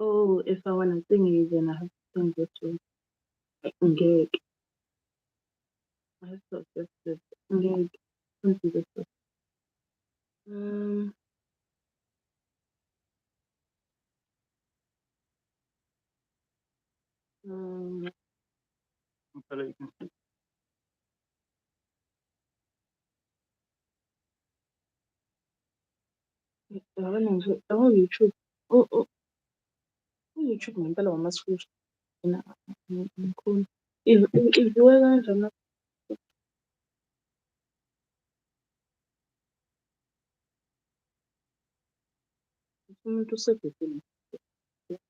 Oh, if I wanna thingy, then I have to send it to Ngeg. I have to adjust it. Ngeg. Can't do this one. Um, um, yabona nje YouTube. U-YouTube ngempela wama-screenshot mkhulu. Iviwe kanjani umuntu usebhekile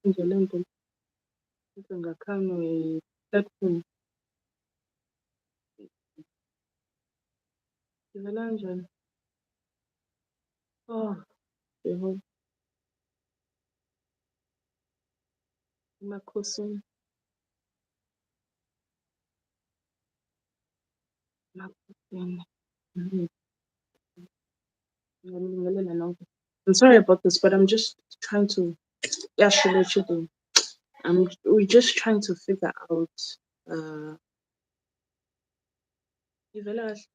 nje lento ukuthi ngakhanga platform ivela kanjani? Oh, Jehova, Makhosi, Makhosini. Mhm. Ngibingelela nonke. I'm sorry about this, but I'm just trying to actually let you do. We're just trying to figure out uh ivela kahle.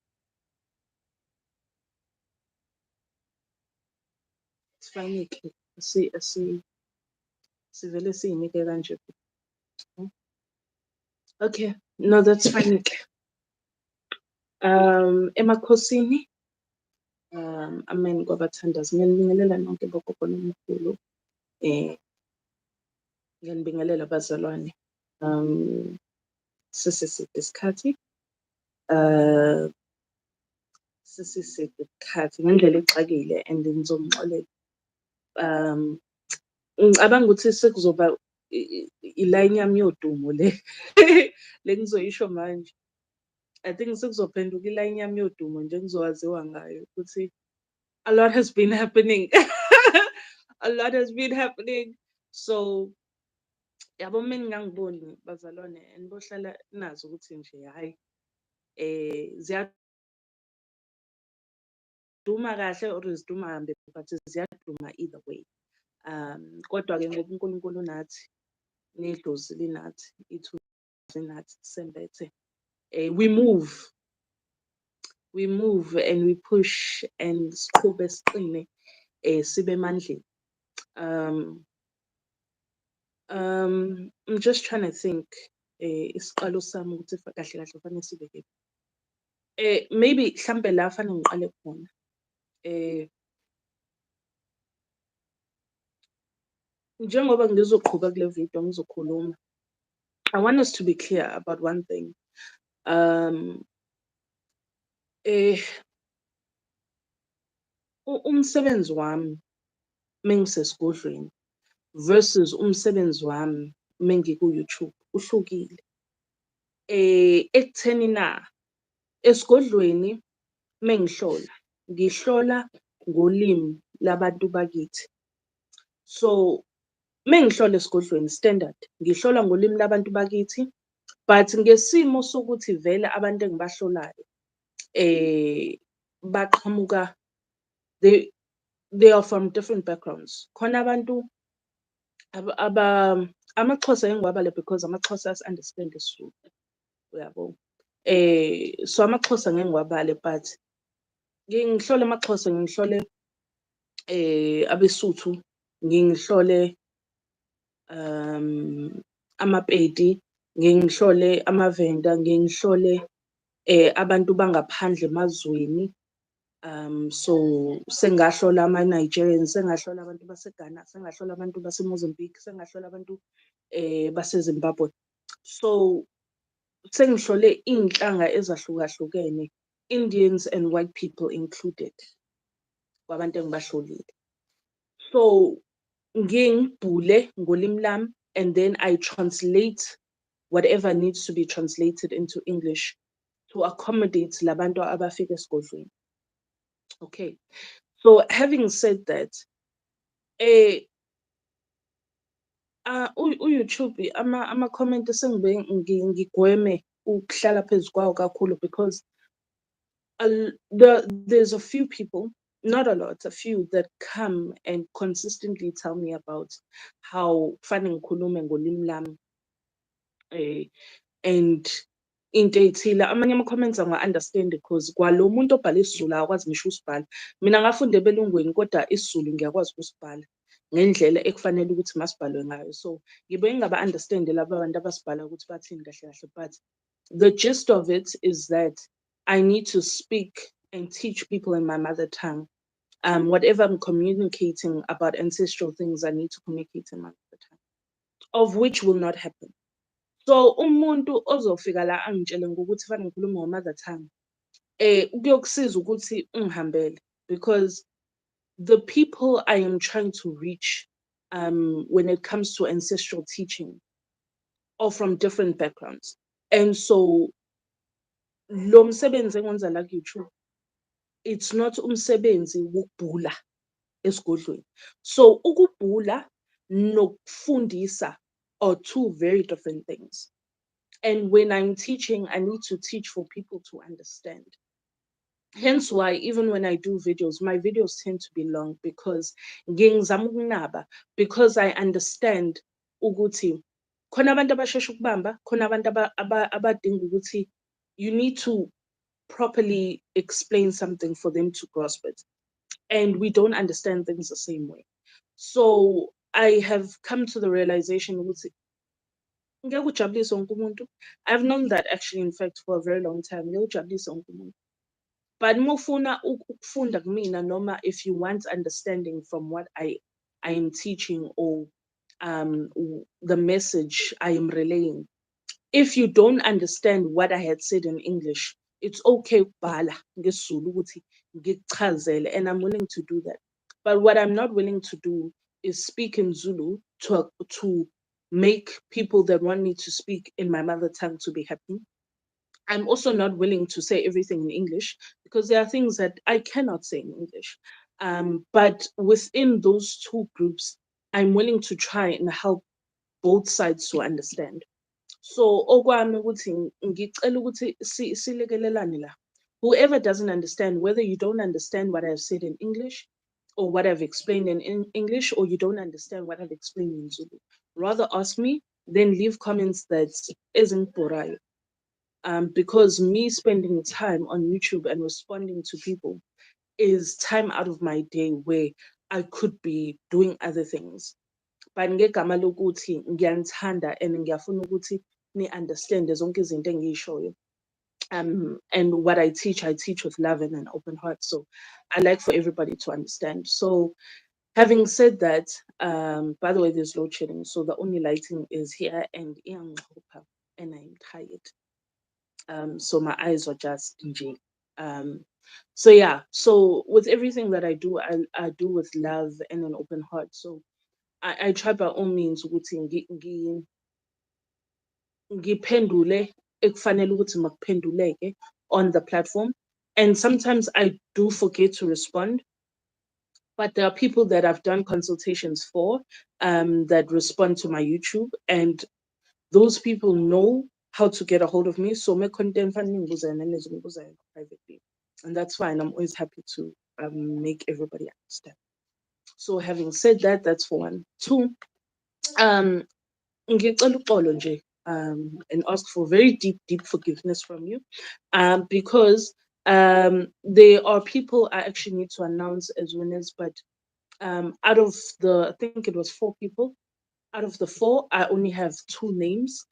Sifanike sivele siyinike kanje. Okay, no, that's fine. Emakhosini, amen kwabathandazi. Ngiyanibingelela nonke bogogo nomkhulu. Eh, ngiyanibingelela bazalwane. Siseside isikhathi. Uh, siseside isikhathi ngendlela exakile and ngizomxolela. Um, ngicabanga ukuthi sekuzoba ilayini yami yodumo le le ngizoyisho manje. I think sekuzophenduka ilayini yami yodumo nje engizowaziwa ngayo ukuthi a lot has been happening. A lot has been happening. So yabo mina ngangiboni bazalwane and bohlala nazi ukuthi nje hhayi ziyaduma kahle or ziduma kambi but ziyaduma either way. Kodwa-ke ngoba uNkulunkulu nathi nedlozi linathi ithusi linathi sembethe. We move and we push and siqhube siqine sibe emandleni. I'm just trying to think isiqalo sami ukuthi kahle kahle kufanele sibe kephi. Maybe mhlambe la fanele ngiqale khona. Njengoba ngizoqhuba kule video ngizokhuluma. I want us to be clear about one thing. Umsebenzi wami mengisesigodlweni versus umsebenzi wami mengiku-YouTube uhlukile. Ekutheni na esigodlweni ngihlola ngolimi labantu bakithi. So mengihlola esigodlweni standard ngihlola ngolimi labantu bakithi, but ngesimo sokuthi vele abantu engibahlolayo baqhamuka they are from different backgrounds. Khona abantu amaXhosa engiwabale because amaXhosa understand isiZulu, uyabo. So amaXhosa ngeke ngiwabale but ngihlole amaXhosa, ngihlole abeSuthu, ngihlole amaPedi, ngihlole amaVenda, ngihlole abantu bangaphandle emazweni. So sengahlola ama-Nigerians, sengahlola abantu baseGhana, sengahlola abantu base-Mozambique, sengahlola abantu base-Zimbabwe. So sengihlole iy'nhlanga ezahlukahlukene, Indians and white people included, kwabantu engibahlolile. So ngibhule ngolimi lami and then I translate whatever needs to be translated into English to accommodate labantu abafika esigodlweni. Okay, so having said that, u-YouTube ama-comment sengibe ngigweme ukuhlala phezu kwawo kakhulu because there's a few people not a lot, a few that come and consistently tell me about how kufanele ngikhulume ngolimi lami, eh, and into ey'thile. Amanye ama-comments angiwa-understand because kwalo muntu obhala isiZulu akakwazi ngisho usibhala. Mina ngafunda ebelungweni kodwa isiZulu ngiyakwazi ukusibhala ngendlela ekufanele ukuthi masibhalwe ngayo. So ngibuye ngingaba-understand laba bantu abasibhala ukuthi bathini kahle kahle, but the gist of it is that I need to speak and teach people in my mother tongue. Whatever I'm communicating about ancestral things, I need to communicate in my mother tongue, of which will not happen. So umuntu ozofika la angitshele ngokuthi fanele ngikhulume ngo-mother tongue, kuyokusiza ukuthi ungihambele, because the people I am trying to reach, when it comes to ancestral teaching, are from different backgrounds. And so lo msebenzi engiwenza la ku-YouTube, it's not umsebenzi wokubhula esigodlweni. So ukubhula nokufundisa are two very different things. And when I'm teaching, I need to teach for people to understand. Hence why even when I do videos, my videos tend to be long because ngingizama ukunaba, because I understand ukuthi khona abantu abashesha ukubamba, khona abantu abadinga ukuthi you need to properly explain something for them to grasp it. And we don't understand things the same way. So I have come to the realization ukuthi ngeke ujabulise wonke umuntu. I've known that actually, in fact, for a very long time. Ngeke ujabulise wonke umuntu. But mufuna ukufunda kumina, noma if you want understanding from what I am teaching, or the message I am relaying, if you don't understand what I had said in English, it's okay ukubhala ngesiZulu ukuthi ngikuchazele, and I'm willing to do that. But what I'm not willing to do is speak in Zulu to make people that want me to speak in my mother tongue to be happy. I'm also not willing to say everything in English because there are things that I cannot say in English. But within those two groups, I'm willing to try and help both sides to understand. So okwami ukuthi ngicela ukuthi silekelelane la. Whoever doesn't understand, whether you don't understand what I've said in English or what I've explained in English, or you don't understand what I've explained in Zulu, rather ask me, then leave comments that isn't borayo. Because me spending time on YouTube and responding to people is time out of my day where I could be doing other things. But ngegama lokuthi ngiyanithanda and ngiyafuna ukuthi ni-understand zonke izinto engiyishoyo. And what I teach with love and an open heart. So I like for everybody to understand. So having said that, by the way, there's load shedding, so the only lighting is here and iyangixhupha, and I'm tired. So my eyes are just nje. So yeah, so with everything that I do, I do with love and an open heart. So I try by all means ukuthi ngiphendule ekufanele ukuthi makuphenduleke on the platform. And sometimes I do forget to respond, but there are people that I've done consultations for, that respond to my YouTube, and those people know how to get a hold of me. So my content privately, and that's fine. I'm always happy to make everybody understand. So having said that, that's for one. Two, um, ngicela uxolo nje, and ask for very deep forgiveness from you, because there are people I actually need to announce as winners, but out of the, I think it was 4 people, out of the 4, I only have 2 names,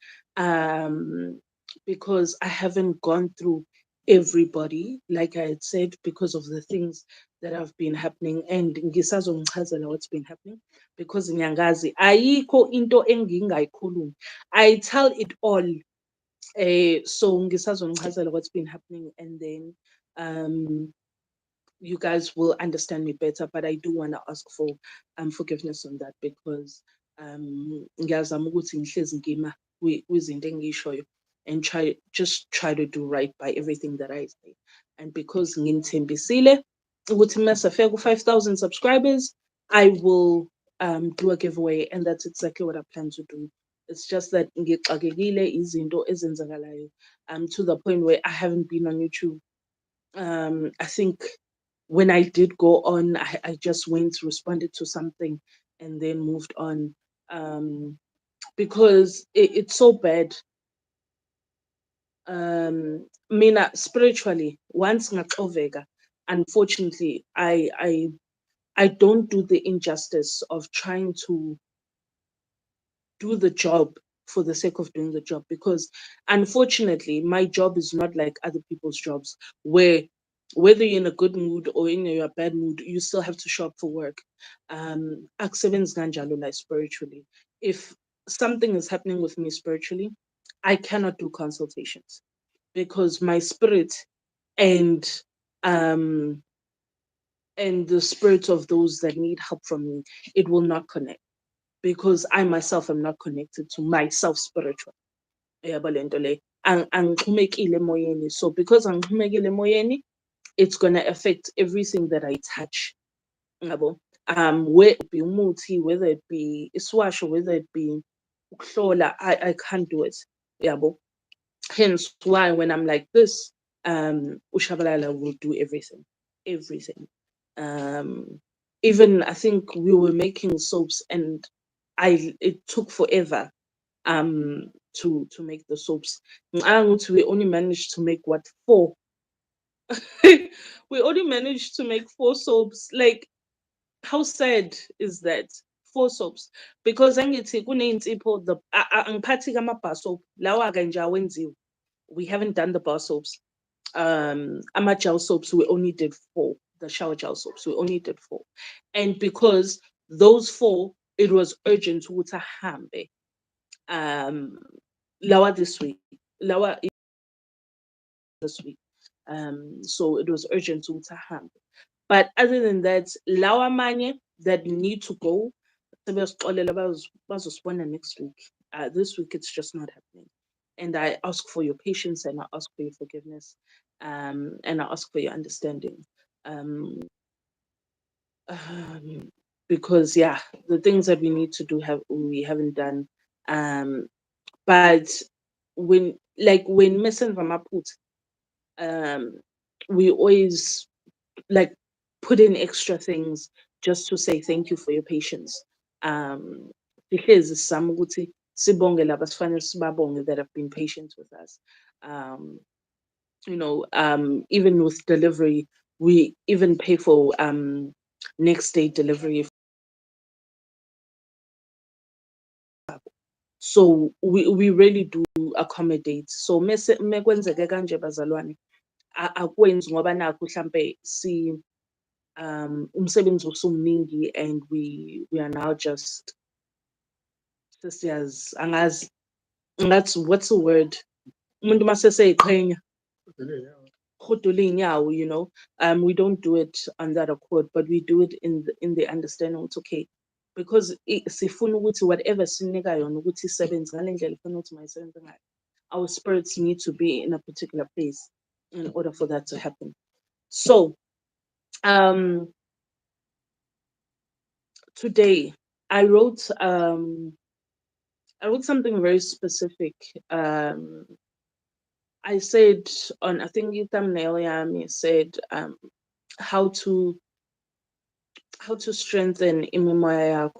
because I haven't gone through everybody, like I had said, because of the things that have been happening. And ngisazongichazela what's been happening, because ngiyangazi ayikho into engingayikhulumi. I tell it all. So ngisazongichazela what's been happening, and then you guys will understand me better. But I do want to ask for forgiveness on that, because ngiyazama ukuthi ngihlezi ngima kwizinto engiyishoyo and try to do right by everything that I say. And because nginithembisile ukuthi masafika ku-5,000 subscribers, I will do a giveaway, and that's exactly what I plan to do. It's just that ngixakekile izinto ezenzakalayo, to the point where I haven't been on YouTube. I think when I did go on, I just went, responded to something, and then moved on. Because it's so bad. Mina spiritually, once ngaxoveka, unfortunately, I don't do the injustice of trying to do the job for the sake of doing the job, because unfortunately my job is not like other people's jobs, where whether you're in a good mood or in a bad mood, you still have to show up for work. Akusebenzi kanjalo like spiritually. If something is happening with me spiritually, I cannot do consultations, because my spirit and um and the spirits of those that need help from me, it will not connect, because I myself am not connected to myself spiritually. Uyabo lento le. Angixhumekile emoyeni. So because angixhumekile emoyeni, it's gonna affect everything that I touch. Yabo. Whether it be umuthi, whether it be iswasho, whether it be ukuhlola, I can't do it. Yabo. Hence why when I'm like this, Ushabalala will do everything. Everything. Um, Even I think we were making soaps, and I it took forever to make the soaps. We only managed to make what, four. We only managed to make four soaps. Like, how sad is that? Four soaps. Because angithi kuney'nsipho, angiphathi ama-bar soap lawa-ke nje awenziwe. We haven't done the bar soaps. Ama-gel soaps, we only did four. The shower gel soaps, we only did four. And because those four, it was urgent ukuthi ahambe. Um, Lawa this week. Lawa this week. So it was urgent ukuthi ahambe. But other than that, lawa manye that need to go, sebeyosixolela bazosibona next week. This week it's just not happening. And I ask for your patience, and I ask for your forgiveness, and I ask for your understanding. Um, um, because yeah, the things that we need to do we haven't done. Um, but when missing from put, um, we always like put in extra things just to say thank you for your patience. Um, Sihlezi sizama ukuthi sibonge laba esifanele sibabonge that have been patient with us. Um, Even with delivery, we even pay for next day delivery. So we really do accommodate. So mekwenzeke kanje bazalwane, akwenzi ngoba nakhu mhlambe umsebenzi usumningi, and we are now just sesiyazi, angazi ngathi what's the word, umuntu mase seyiqhenya hudula iy'nyawo, we don't do it on that accord, but we do it in the understanding ukuthi okay, because sifuna ukuthi whatever sinika yona ukuthi isebenze ngale ndlela ifuna ukuthi mayisebenze ngayo, our spirits need to be in a particular place in order for that to happen. So um today I wrote something very specific. I said on, I think you thumbnail yami said how to strengthen imimoya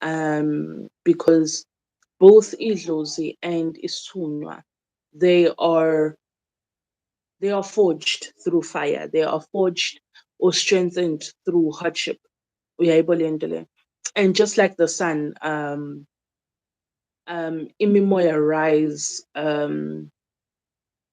yakho, because both idlozi and isithunwa, they are forged through fire. They are forged or strengthened through hardship. Uyayibona lento le? And just like the sun, imimoya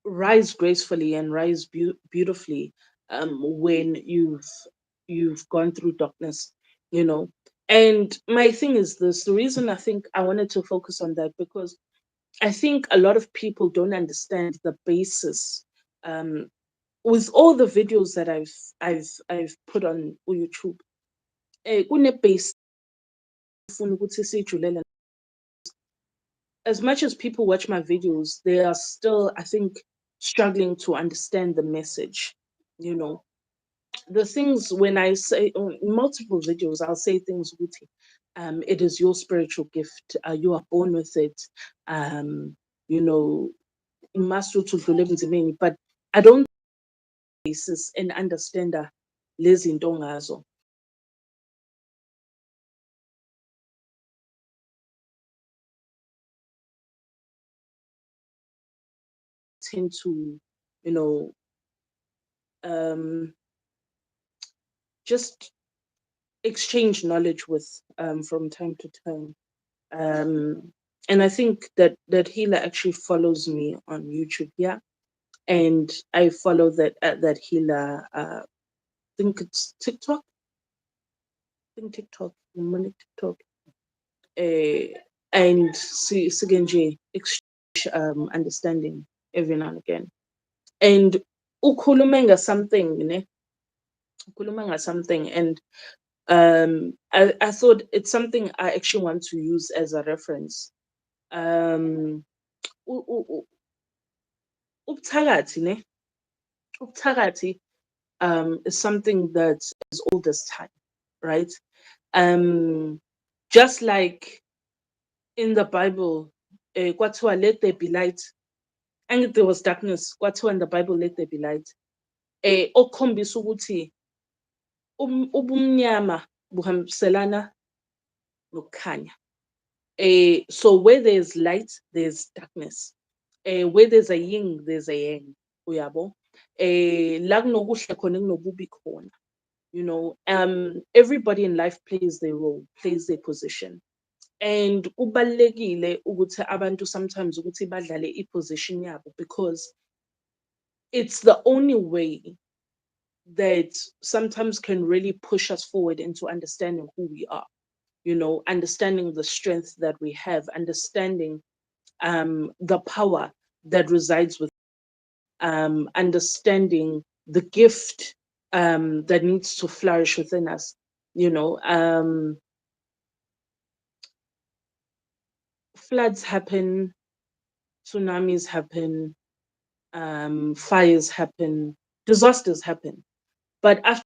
rise gracefully and rise beautifully when you've gone through darkness, you know. And my thing is this: the reason I think I wanted to focus on that, because I think a lot of people don't understand the basis. Um, with all the videos that I've put on YouTube, kune-base efuna ukuthi siyijulele. As much as people watch my videos, they are still, I think, struggling to understand the message. You know, the things when I say in multiple videos, I'll say things with it is your spiritual gift. You are born with it. You know, you must do to live in the many, but I don't basis and understand that. lezi zinto ongazo. Tend to, you know, um, just exchange knowledge with from time to time. Um, and I think that healer actually follows me on YouTube, yeah, and I follow that healer. Think it's TikTok. I think TikTok, money TikTok. Uh, and see Sigenji exchange understanding every now and again. And ukhulumenga something, ne? Ukhulumenga something, and I thought it's something I actually want to use as a reference. Um, u- u- u- ubuthakathi, ne? Ubuthakathi is something that is old as time, right? Um, just like in the Bible, kwathiwa let there be light, and there was darkness. Kwathiwa in the Bible, let there be light. Okukhombisa ukuthi ubumnyama buhambiselana nokukhanya. So where there's light, there's darkness. Where there's a yin, there's a yang. Uyabo? La kunokuhle khona kunokubi khona. You know, everybody in life plays their role, plays their position. And kubalulekile ukuthi abantu sometimes ukuthi badlale i-position yabo, because it's the only way that sometimes can really push us forward into understanding who we are, you know, understanding the strength that we have, understanding the power that resides with, understanding the gift that needs to flourish within us, you know. Floods happen, tsunamis happen, fires happen, disasters happen. But after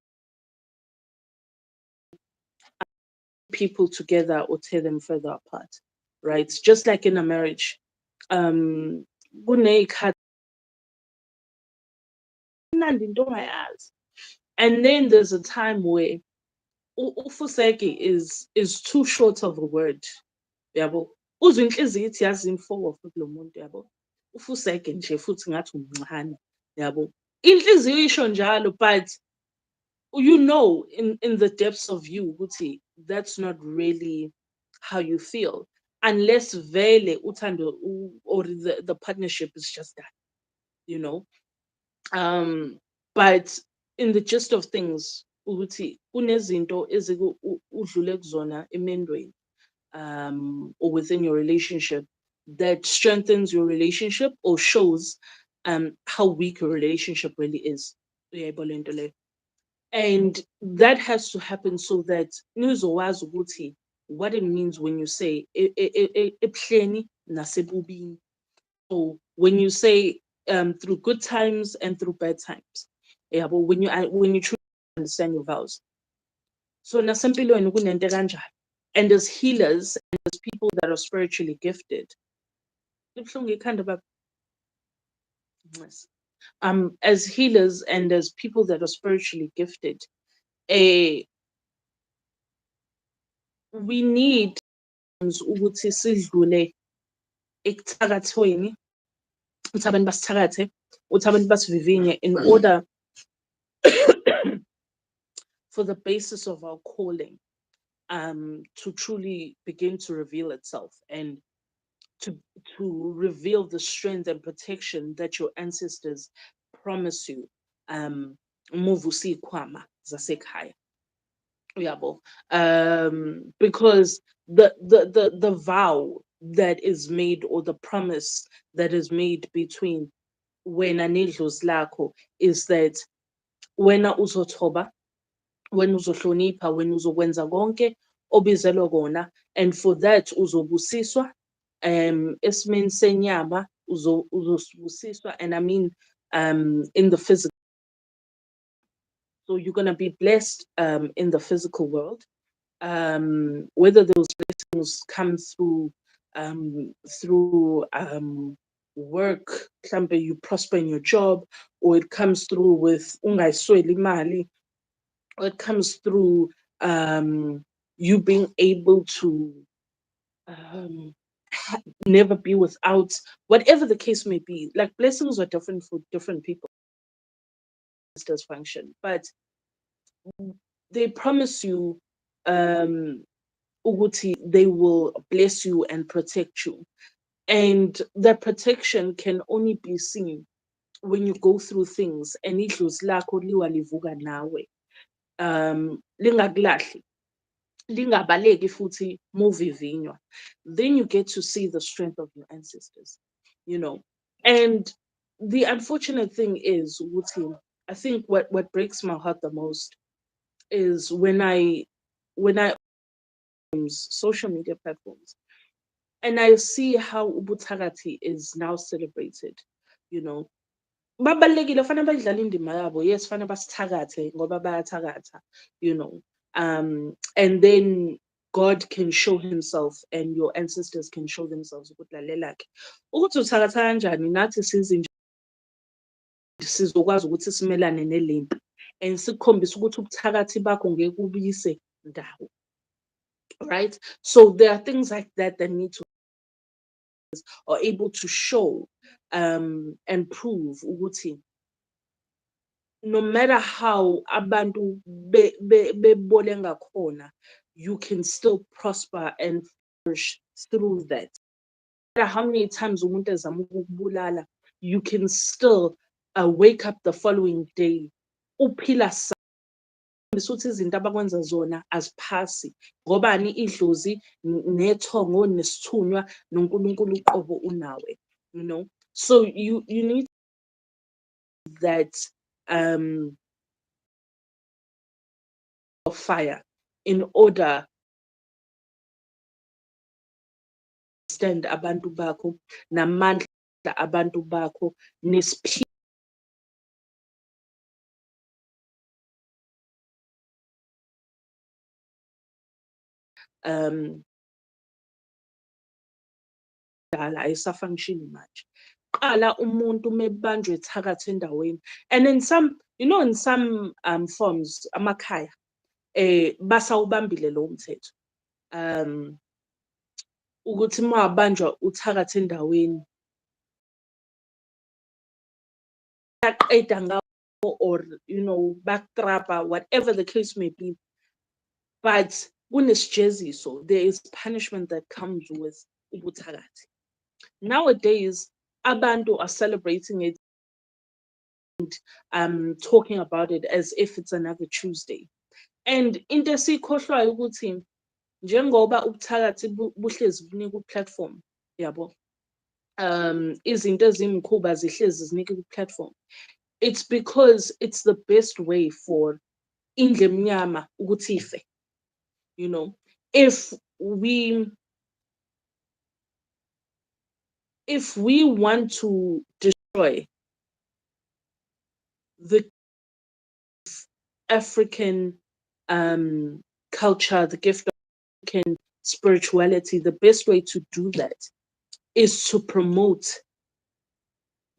people together or tear them further apart, right? Just like in a marriage, um, kuney'khathi imnandi into ongayazi. And then there's a time where ufuseki is too short of a word, yabo. Uzwe inhliziyo ithi yazi imfoko kulo muntu, yabo. Ufuseke nje futhi ngathi umncane, yabo. Inhliziyo isho njalo, but you know in the depths of you ukuthi that's not really how you feel, unless vele uthando or the partnership is just that, you know. But in the gist of things ukuthi kunezinto udlule kuzona emendweni, or within your relationship, that strengthens your relationship or shows how weak a relationship really is. Uyayibona lento leyo? And that has to happen so that nizowazi ukuthi what it means when you say ebuhleni nasebubini. So when you say through good times and through bad times, yeah, but when you truly understand your vows. So nasempilweni kunento kanjalo. And as healers and as people that are spiritually gifted, libuhlungu ikhanda baba. Yes. As healers and as people that are spiritually gifted, eh, we need ukuthi sidlule ekuthakathweni, ukuthi abantu basithakathe, ukuthi abantu basivivinye in order for the basis of our calling to truly begin to reveal itself, and to to reveal the strength and protection that your ancestors promise you. Umuvusi kwama zasekhaya. Uyabo. Because the vow that is made, or the promise that is made between wena nedlozi lakho, is that wena uzothoba, wena uzohlonipha, wena uzokwenza konke obizelwe kona, and for that uzobusiswa esimeni senyama, uzobusiswa, and I mean in the physical. So you're going to be blessed in the physical world, whether those blessings come um, through work, mhlambe you prosper in your job, or it comes through with ungayisweli imali, it comes through you being able to um, never be without, whatever the case may be. Like blessings are different for different people, does function, but they promise you um, ukuthi they will bless you and protect you. And that protection can only be seen when you go through things and idlozi lakho liwa livuka nawe. Lingakulahli, lingabaleki futhi muvivinywa. Then you get to see the strength of your ancestors, you know. And the unfortunate thing is, ukuthi, I think what breaks my heart the most is when I use social media platforms and I see how ubuthakathi is now celebrated, you know. Babalekile fanele badlale indima yabo. Yes, fanele basithakathe ngoba bayathakatha, you know. And then God can show himself and your ancestors can show themselves ukuthi lalelake. Ukuthi uthakatha kanjani nathi sizokwazi ukuthi simelane nelempi and sikukhombisa ukuthi ubuthakathi bakho ngeke ubuyise ndawo. Right? So there are things like that that need to are able to show and prove ukuthi no matter how abantu bebole ngakhona, you can still prosper and flourish through that. No matter how many times umuntu ezama ukukubulala, you can still wake up the following day uphila ukuthi izinto abakwenza zona aziphasi ngobani idlozi nethongo nesithunywa noNkulunkulu uqobo unawe, you know. So you need that um of fire in order to stand abantu bakho namandla abantu bakho nesiphi dala ayisafunctioni manje. Qala umuntu mebanjwe ithakatha endaweni, and in some, you know, in some forms amakhaya basawubambile lowo mthetho ukuthi mawabanjwa uthakatha endaweni baqeda ngawo, or you know bakutrapa, whatever the case may be. But kunesijeziso, there is punishment that comes with ubuthakathi. Nowadays abantu are celebrating it, talking about it as if it's another Tuesday. And into esiyikhohlwayo ukuthi njengoba ubuthakathi buhlezi bunika uplatform, yabo, izinto ezimkhuba zihlezi zinika uplatform. It's because it's the best way for indle emnyama ukuthi ife, you know. If we want to destroy the African culture, the gift of African spirituality, the best way to do that is to promote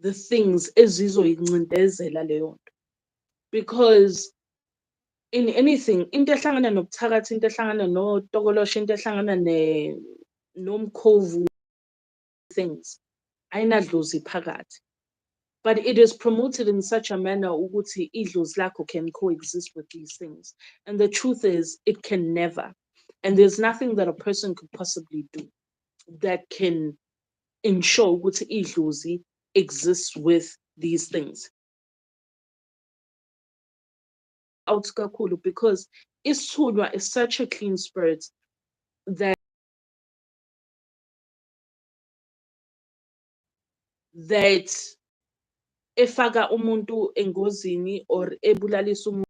the things ezizoyincindezela leyo nto. Because in anything, into ehlangana nobuthakathi, into ehlangana notokoloshi, into ehlangana nomkhovu, things ayinadlozi phakathi. But it is promoted in such a manner ukuthi idlozi lakho can coexist with these things. And the truth is, it can never. And there's nothing that a person could possibly do that can ensure ukuthi idlozi exists with these things. Out kakhulu, because isithunywa is such a clean spirit that efaka umuntu engozini or ebulalisa umuntu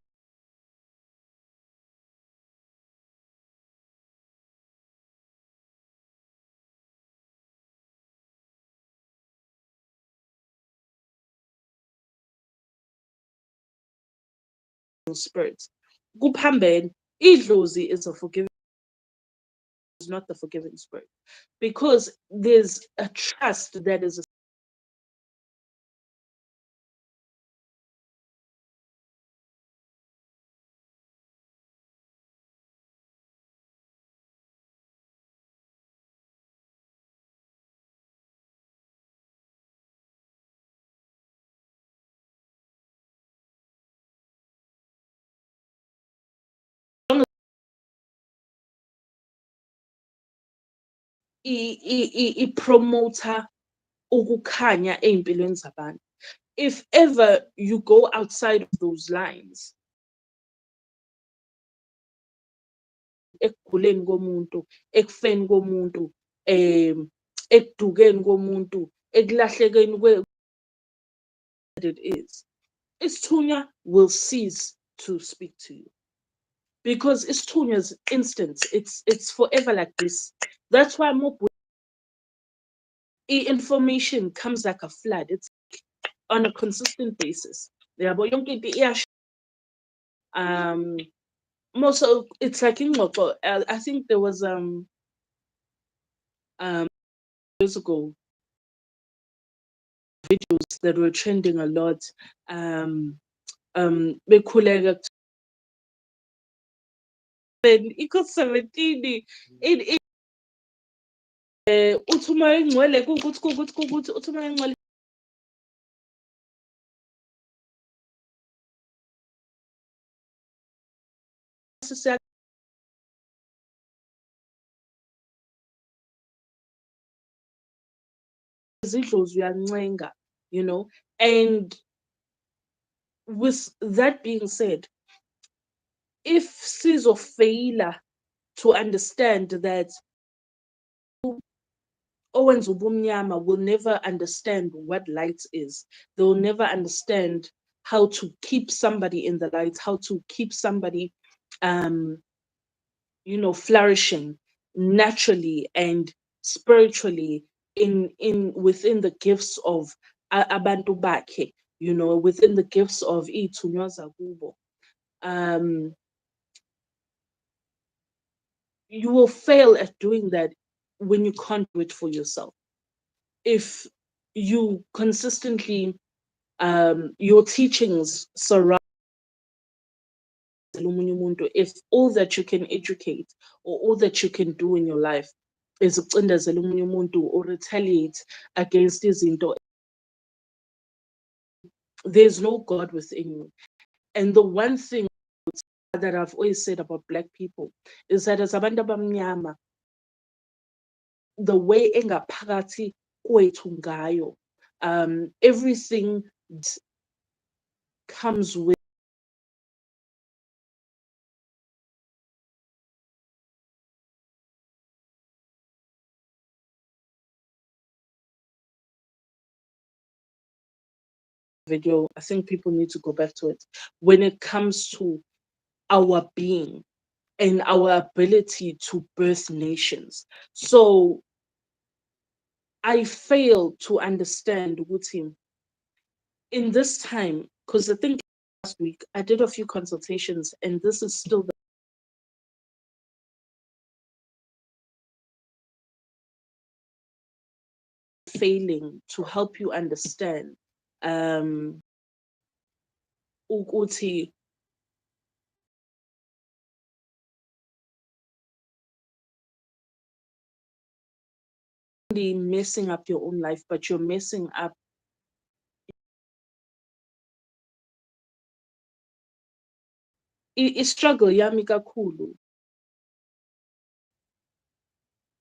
spirits. Kuphambene, idlozi is a forgiving, is not the forgiving spirit. Because there's a trust that is ipromota ukukhanya ey'mpilweni zabantu. If ever you go outside of those lines, ekuguleni komuntu, ekufeni komuntu, ekudukeni komuntu, ekulahlekeni it is, isithunywa will cease to speak to you. Because isithunywa is instant. It's forever like this. That's why more information comes like a flood. It's on a consistent basis. Yabo yonke into most of it's like ingxoxo. I think there was years ago videos that were trending a lot. Bekhuleka iko 17 in uthi uma engcwele kukuthi uthi uma engcwele izidlozi uyancenga, you know. And with that being said, if sizofeyila to understand that owenza ubumnyama will never understand what light is. They will never understand how to keep somebody in the light, how to keep somebody flourishing naturally and spiritually in within the gifts of abantu bakhe, within the gifts of iy'thunywa zakubo. You will fail at doing that when you can't do it for yourself. If you consistently, your teachings surround if all that you can educate or all that you can do in your life is ukucindezela omunye umuntu or retaliate against izinto, there's no God within you. And the one thing that I've always said about Black people is that as abantu abamnyama, the way engaphakathi kwethu ngayo, everything comes with video. I think people need to go back to it when it comes to our being and our ability to birth nations. So I fail to understand with him in this time, because I think last week I did a few consultations, and this is still failing to help you understand ukuthi messing up your own life, but you're messing up struggle yami kakhulu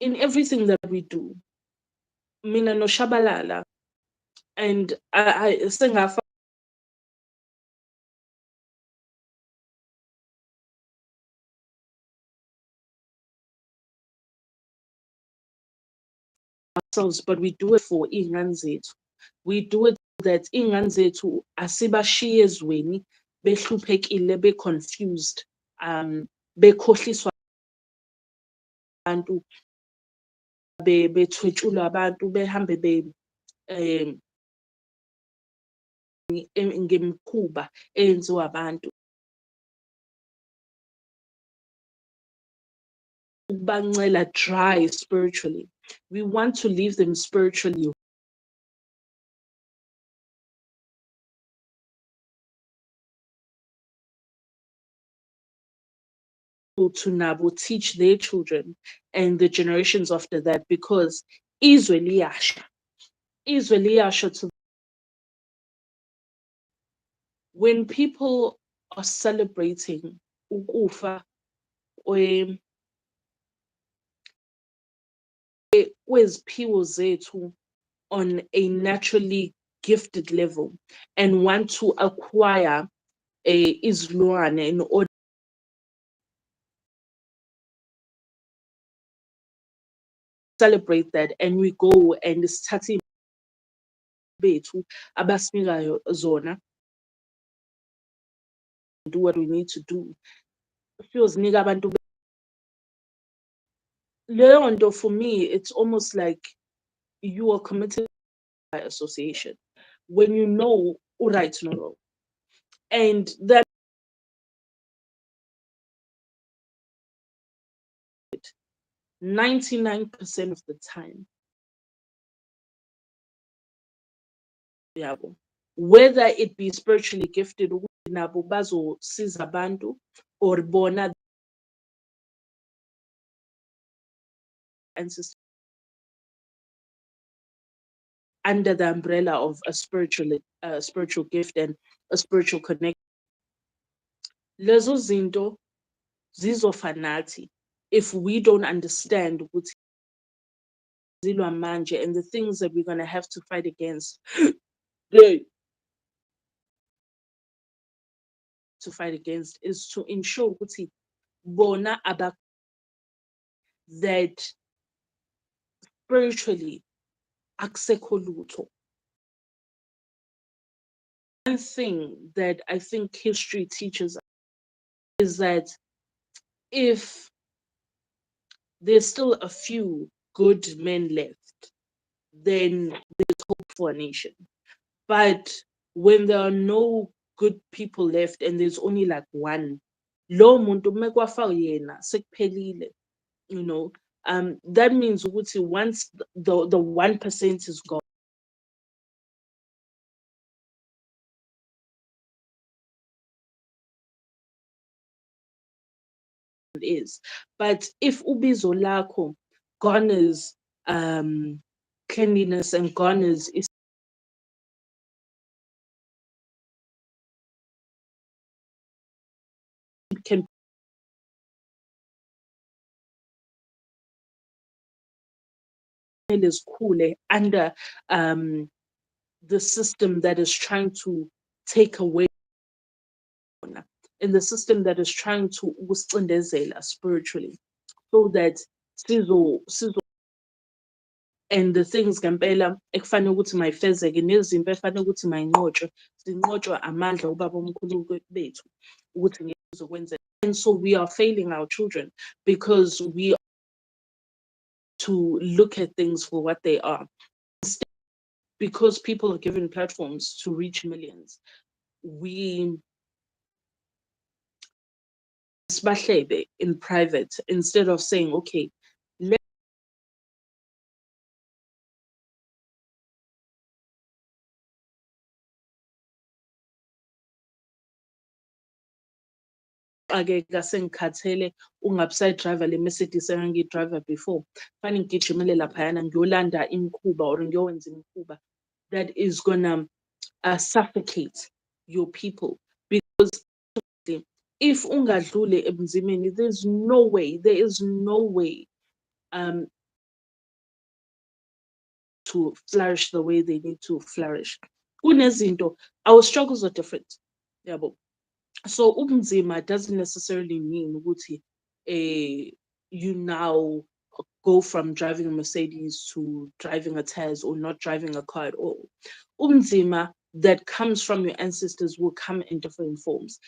in everything that we do. Mina no shabalala, and I sengafa ourselves, but we do it for iy'ngane zethu. We do it that iy'ngane zethu asibashiye ezweni behluphekile, be-confused, bekhohliswa abantu, bethwetshulwa abantu, behambe ngemikhuba eyenziwa abantu, ukubancela dry spiritually. We want to leave them spiritually to nabo teach their children and the generations after that, because izwe liyasha to when people are celebrating ukufa kweziphiwo zethu on a naturally gifted level and want to acquire izilwane in order to celebrate that, and we go and sithathe bethu abasinikayo zona, do what we need to do. Siyozinika abantu leyo nto, for me, it's almost like you are committed by association when you know right no wrong. And that 99% of the time, yabo, whether it be spiritually gifted ukuthi nabo bazosiza abantu or bona ancestors under the umbrella of a spiritual gift and a spiritual connection. Lezo zinto zizofanathi if we don't understand ukuthi zilwa manje and the things that we're going to have to fight against. To fight against is to ensure ukuthi bona that spiritually akusekho lutho. One thing that I think history teaches us is that if there's still a few good men left, then there's hope for a nation. But when there are no good people left and there's only like one, lo muntu mekwafa yena sekuphelile, you know, that means ukuthi once the 1% is gone, is. But if ubizo lakho garners cleanliness and garners is can is cool under the system that is trying to take away, in the system that is trying to uscindezela spiritually, so that sizo and the things ngempela ekufanele ukuthi mayifezeke nezimpi efanele ukuthi mayinqotshwe zinqotshwa amandla ubaba omkhulu bethu ukuthi ngizokwenzeka. And so we are failing our children because we are to look at things for what they are. Instead, because people are given platforms to reach millions, we sbahlebe in private instead of saying, okay, ake kasengikhathele ungabuside driver le Mercedes engangiyi-driver before, fanele ngigijimele laphayana ngiyolanda imikhuba or ngiyowenza imikhuba that is gonna suffocate your people. Because if ungadlule ebunzimeni, there is no way to flourish the way they need to flourish. Kunezinto, our struggles are different. Yabo. So ubunzima doesn't necessarily mean ukuthi you now go from driving a Mercedes to driving a Tez or not driving a car at all. Ubunzima that comes from your ancestors will come in different forms.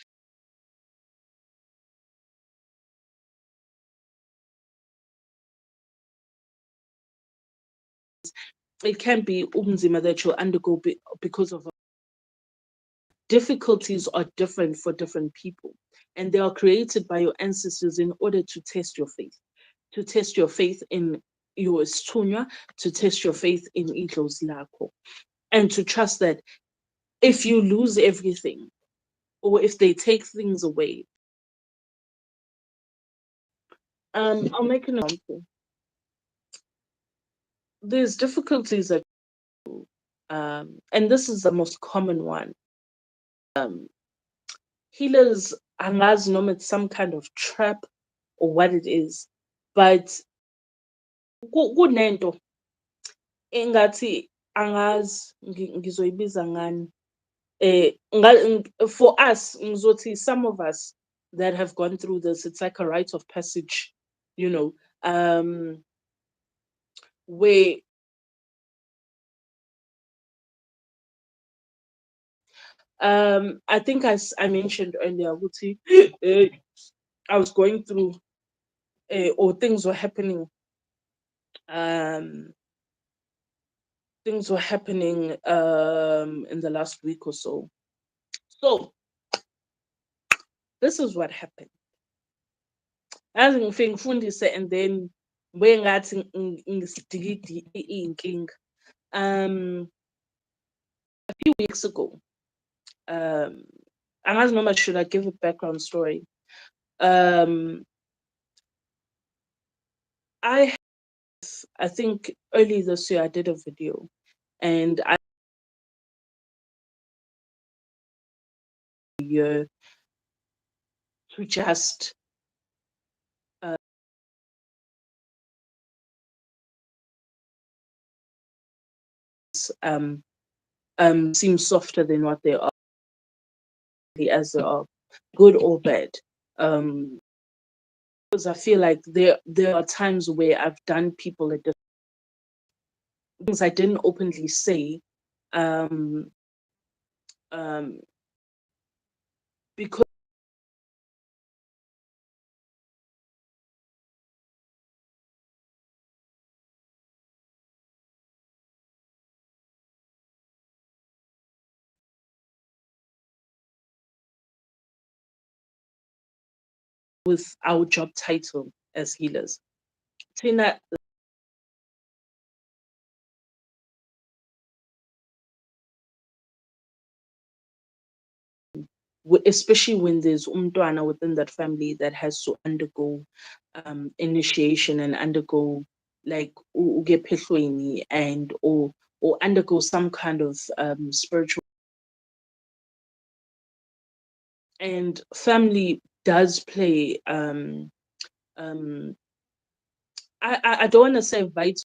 It can be ubunzima that you'll undergo because of difficulties are different for different people, and they are created by your ancestors in order to test your faith, in your stunya, to test your faith in idlos lako, and to trust that if you lose everything or if they take things away, I'll make an example. There's difficulties that and this is the most common one. Healers angazi noma it's some kind of trap or what it is, but Kunento engathi angazi ngizoyibiza ngani. For us, ngizothi some of us that have gone through this, it's like a rite of passage, you know, where I think I mentioned earlier, ukuthi, I was going through or um things were happening in the last week or so. So this is what happened. As ngifike ngifundise and then wengathi ngisidikidi iy'nkinga. A few weeks ago, um, angazi noma should I give a background story? Um, I I think early this year I did a video and I year to just uh, um seem softer than what they are as they are, good or bad. Um, because I feel like there are times where I've done people at things I didn't openly say, um, um, because with our job title as healers, Tina, especially when there's umntwana within that family that has to undergo initiation and undergo like uke phehlweni and or undergo some kind of spiritual, and family does play um I don't want to say vital.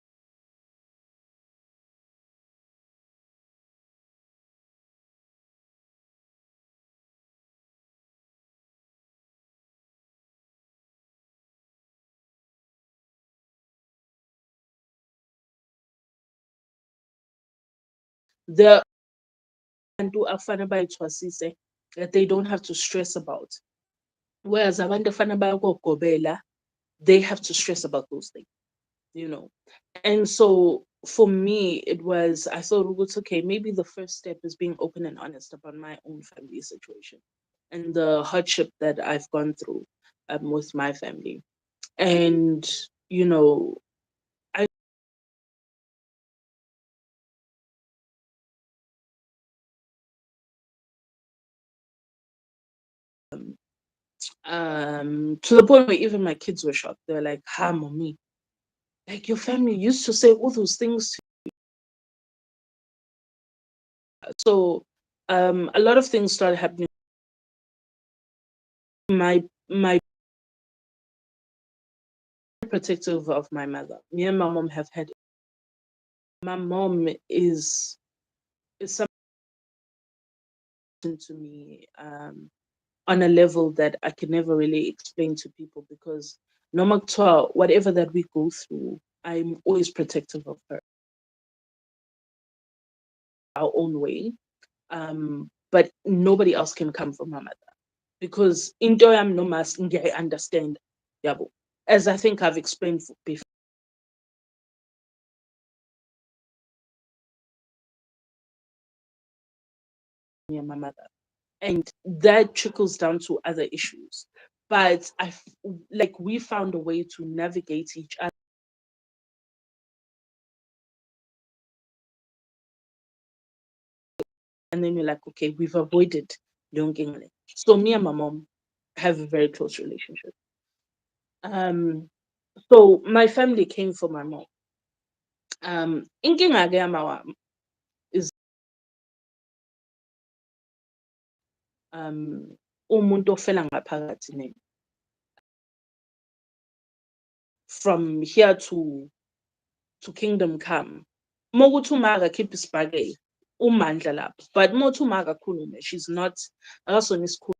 The bantu afana bayithwasise that they don't have to stress about, whereas abantu afana bayakogobela, they have to stress about those things, you know. And so for me, it was, I thought, well, it's okay, maybe the first step is being open and honest about my own family situation and the hardship that I've gone through with my family. And, you know, I, to the point where even my kids were shocked. They were like, "Ha, mommy, like your family used to say all those things." So a lot of things started happening. My protective of my mother. Me and my mom have had. My mom is something to me on a level that I can never really explain to people, because no matter whatever that we go through, I'm always protective of her our own way. But nobody else can come from my mother, because into yam no mas I understand. Yabo. As I think I've explained before, me and my mother. And that trickles down to other issues. But like we found a way to navigate each other. And then we're like, okay, we've avoided Yongingale. So me and my mom have a very close relationship. Um, so my family came for my mom. Inkinga ke yama wami is umuntu ofela ngaphakathi from here to to kingdom come. Mokuthi uma akakhipha isibhakela, umandla lapho. But mothi uma akakhulume, she's not akasona isikhulu.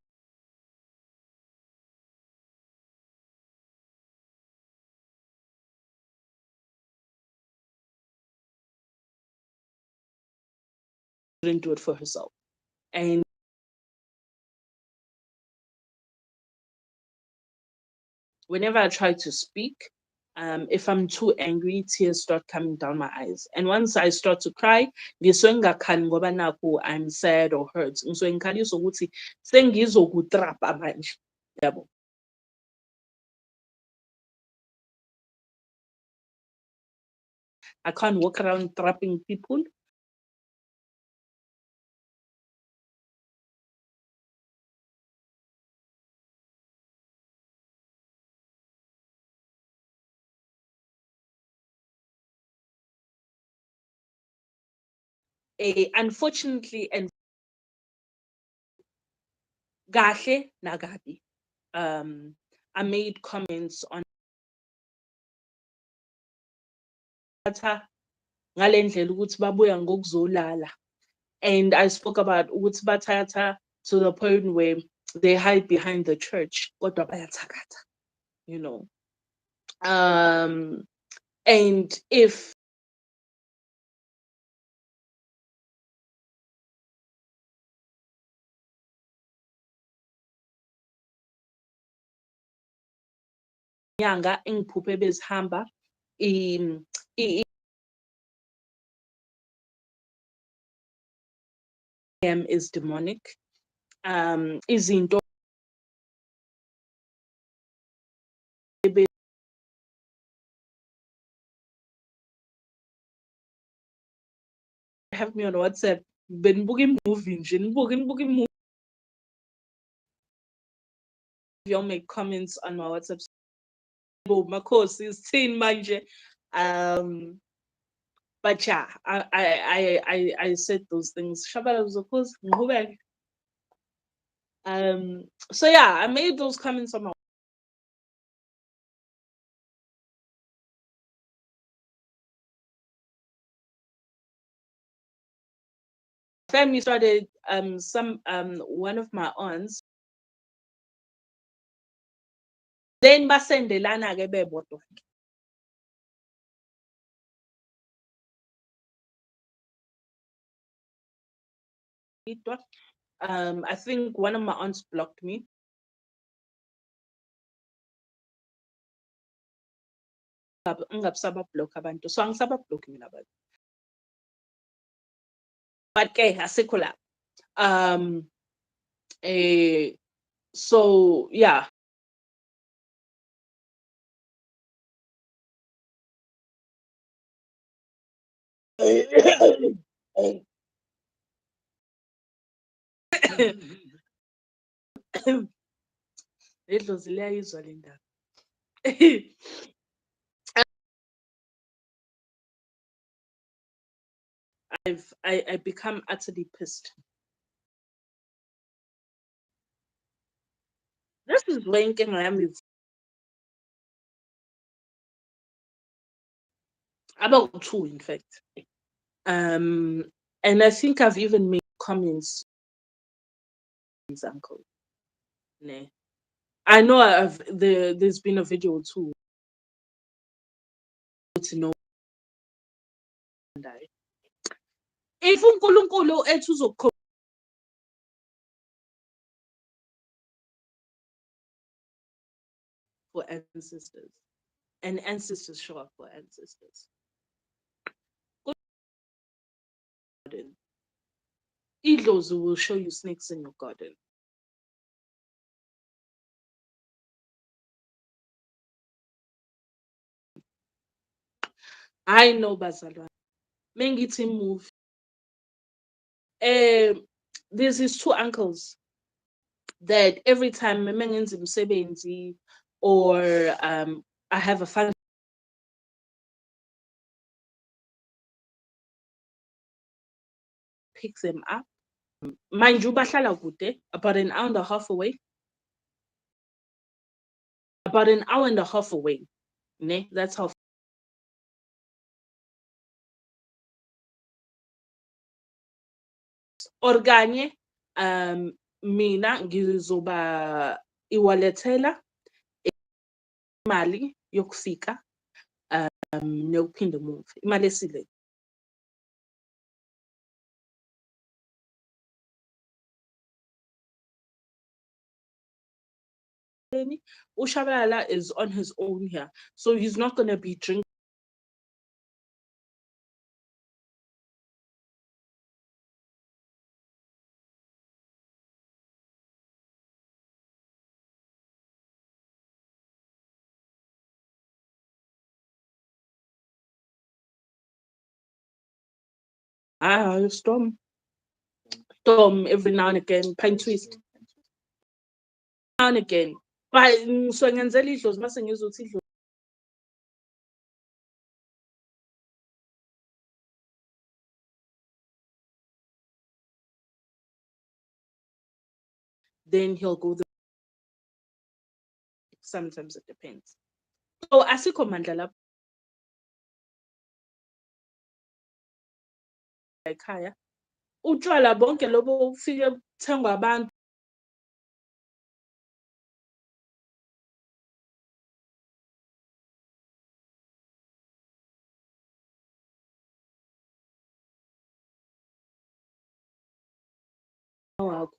Didn't do it for herself. And whenever I try to speak, if I'm too angry, tears start coming down my eyes. And once I start to cry, ngisuke ngingakhali ngoba nakhu I'm sad or hurt. Ngisuke ngikhalisa ukuthi sengizokutrapa manje. Yabo. I can't walk around trapping people. Unfortunately, and kahle nagabi. I made comments on ngale ndlela ukuthi babuya ngokuzolala. And I spoke about ukuthi bathatha to the point where they hide behind the church. Kodwa bayathakatha, you know. And if nyanga engiphuphe bezihamba is demonic. Izinto have me on WhatsApp. Benibuka movie nje, nibuka movie. Y'all make comments on my WhatsApp. Makhosi is teen manje. But yeah, I said those things. Shabala was of course. So yeah, I made those comments on my family started one of my aunts. Then basendelana ke bebodwa. I think one of my aunts blocked me. Ngabusabablock abantu. So angisabablock mina abantu. But ke asikho la. So yeah. Idlozi liyayizwa le ndaba. I become utterly pissed. This is when inkinga yami about two, in fact. And I think I've even made comments, uncle. Nah. I know there's been a video too to know. If uNkulunkulu ethi uzokho for ancestors, and ancestors show up for ancestors. Idlozi will show you snakes in your garden. I know bazalwane. Mengithi move. There's his two uncles that every time mengenza umsebenzi or I have a fun picks them up. Mind you, bahlala kude, about an hour and a half away. About an hour and a half away. Ne? That's how or kanye mina ngizoba iwalethela imali yokufika neyokuphinda emuva, imali esile. Ushabalala is on his own here, so he's not gonna be drinking. Storm every now and again, pine twist now and again. But so ngenzela idlozi mase ngizothi idlozi, then he'll go there. Sometimes it depends. So asikho mandla lapho ekhaya. Utshwala bonke lobo ufike buthengwa abantu wakho.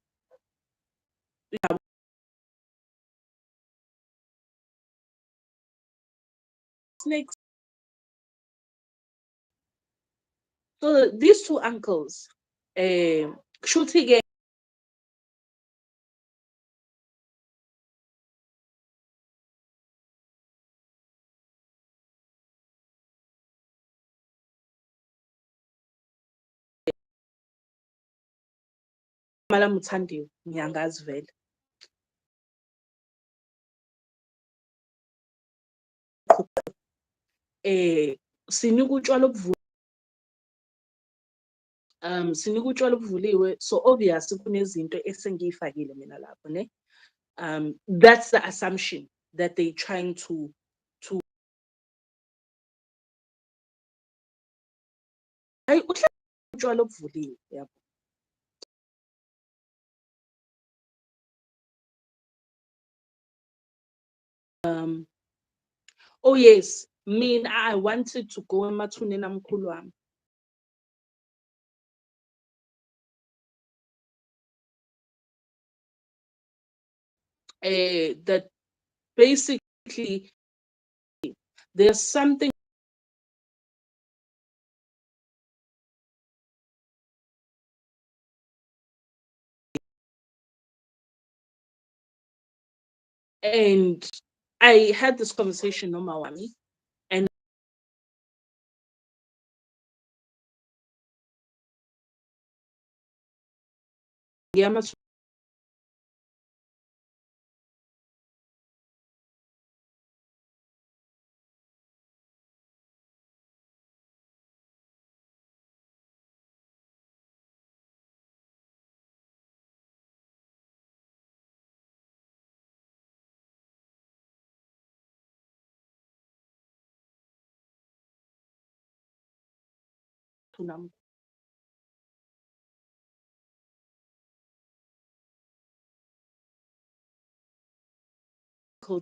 Snakes. So these two uncles, kushuthi ke malami uthandiwe ngiyangazi vele. Sinika utshwala sinika utshwala obuvuliwe, so obviously kunezinto esengiyifakile mina lapho ne. That's the assumption that they trying to hayi utshwala obuvuliwe yabo. Oh yes, mina I wanted to go emathuneni amkhulu wami. That basically there's something and I had this conversation no mawami and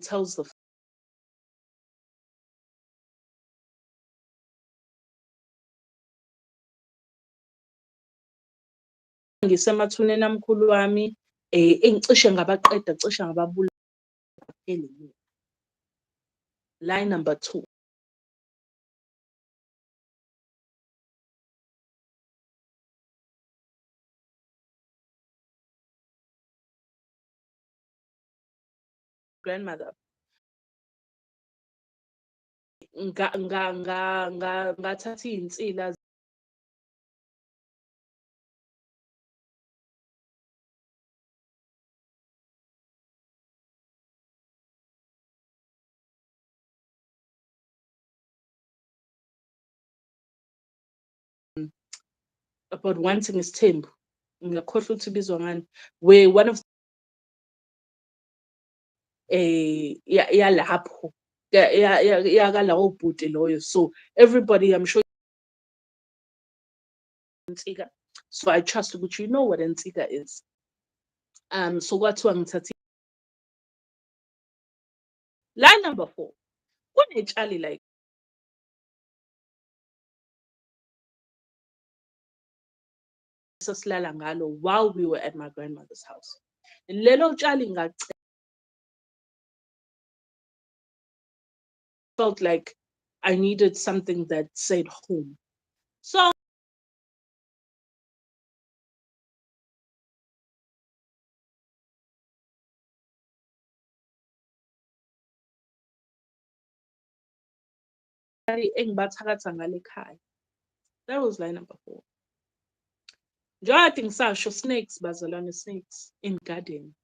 tells the ngisemathuneni amkhulu wami engicishe ngabaqeda cishe ngababulala line number 2. Grandmother ngathatha iy'nsila about wanting isithembu, ngiyakhohlwa ukuthi ibizwa ngani, where one of yalapho yakalawo bhuti loyo, so everybody I'm sure insika So I trust ukuthi you know what insika is. So kwathiwa ngithathe line number 4. Kunetshali like sasilala ngalo while we were at my grandmother's house. Lelo tshali felt like I needed something that said home. So engibathakatha ngale khaya. That was line number 4. Njengoba ngisasho snakes bazalwane snakes in garden.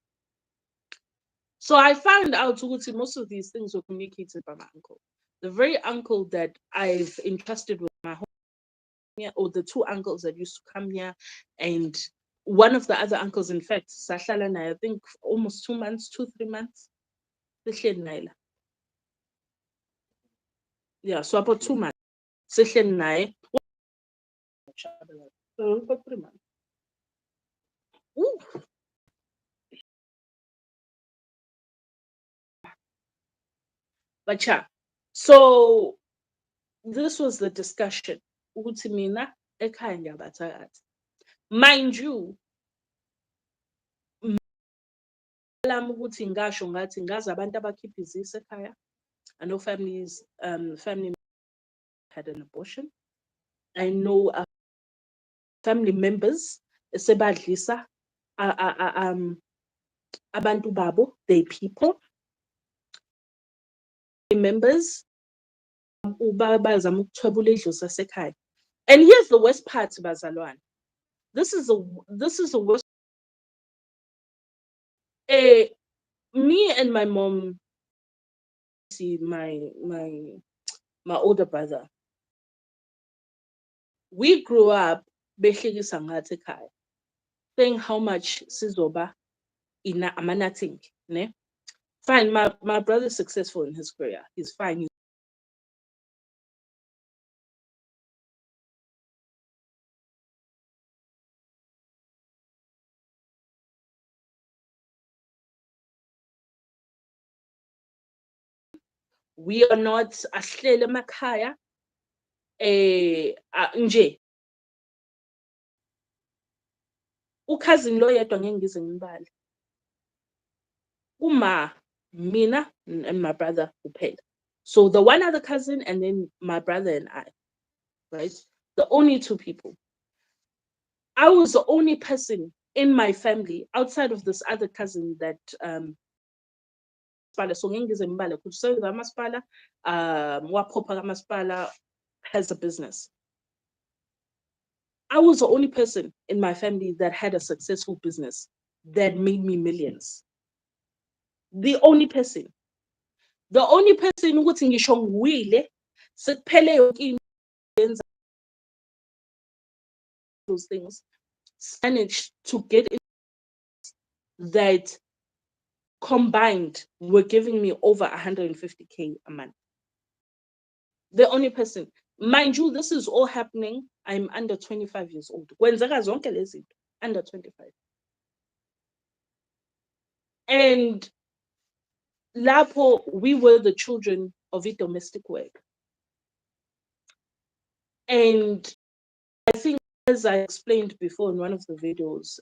So I found out ukuthi most of these things were communicated by my uncle. The very uncle that I've entrusted with my home here, or the 2 uncles that used to come here, and one of the other uncles, in fact, sahlala naye, I think almost 2 months, 2-3 months. Yeah, so about 2 months. Sihleli naye. So about 3 months. Ooh. But yeah, so this was the discussion. Ukuthi mina ekhaya ngiyabathakatha. Mind you, lami ukuthi ngasho ngathi ngazi abantu abakhipha izisa ekhaya. I know families, family had an abortion. I know family members sebadlisa abantu babo, they people. Members bazama ukuthwebula idlozi sasekhaya. And here's the worst part, bazalwane. This is the worst. Me and my mom, see my older brother, we grew up behlekisa ngathi ekhaya, saying how much sizoba ina amanathing, ne? Fine, my brother's successful in his career. He's fine. We are not ahlele emakhaya nje. Ukhazini lo yedwa ngeke ngize ngimbale. Mina and my brother kuphela. So the one other cousin and then my brother and I, right? The only 2 people. I was the only person in my family outside of this other cousin that so ngeke ngize ngimbale kusebenza kamasipala, waphopha kamasipala, has a business. I was the only person in my family that had a successful business that made me millions. The only person. The only person ukuthi ngisho ngiwile sekuphele yonke into those things managed to get that combined were giving me over 150K a month. The only person. Mind you, this is all happening. I'm under 25 years old. Kwenzeka zonke lezi zinto under 25. And lapho we were the children of domestic work. And I think, as I explained before in one of the videos,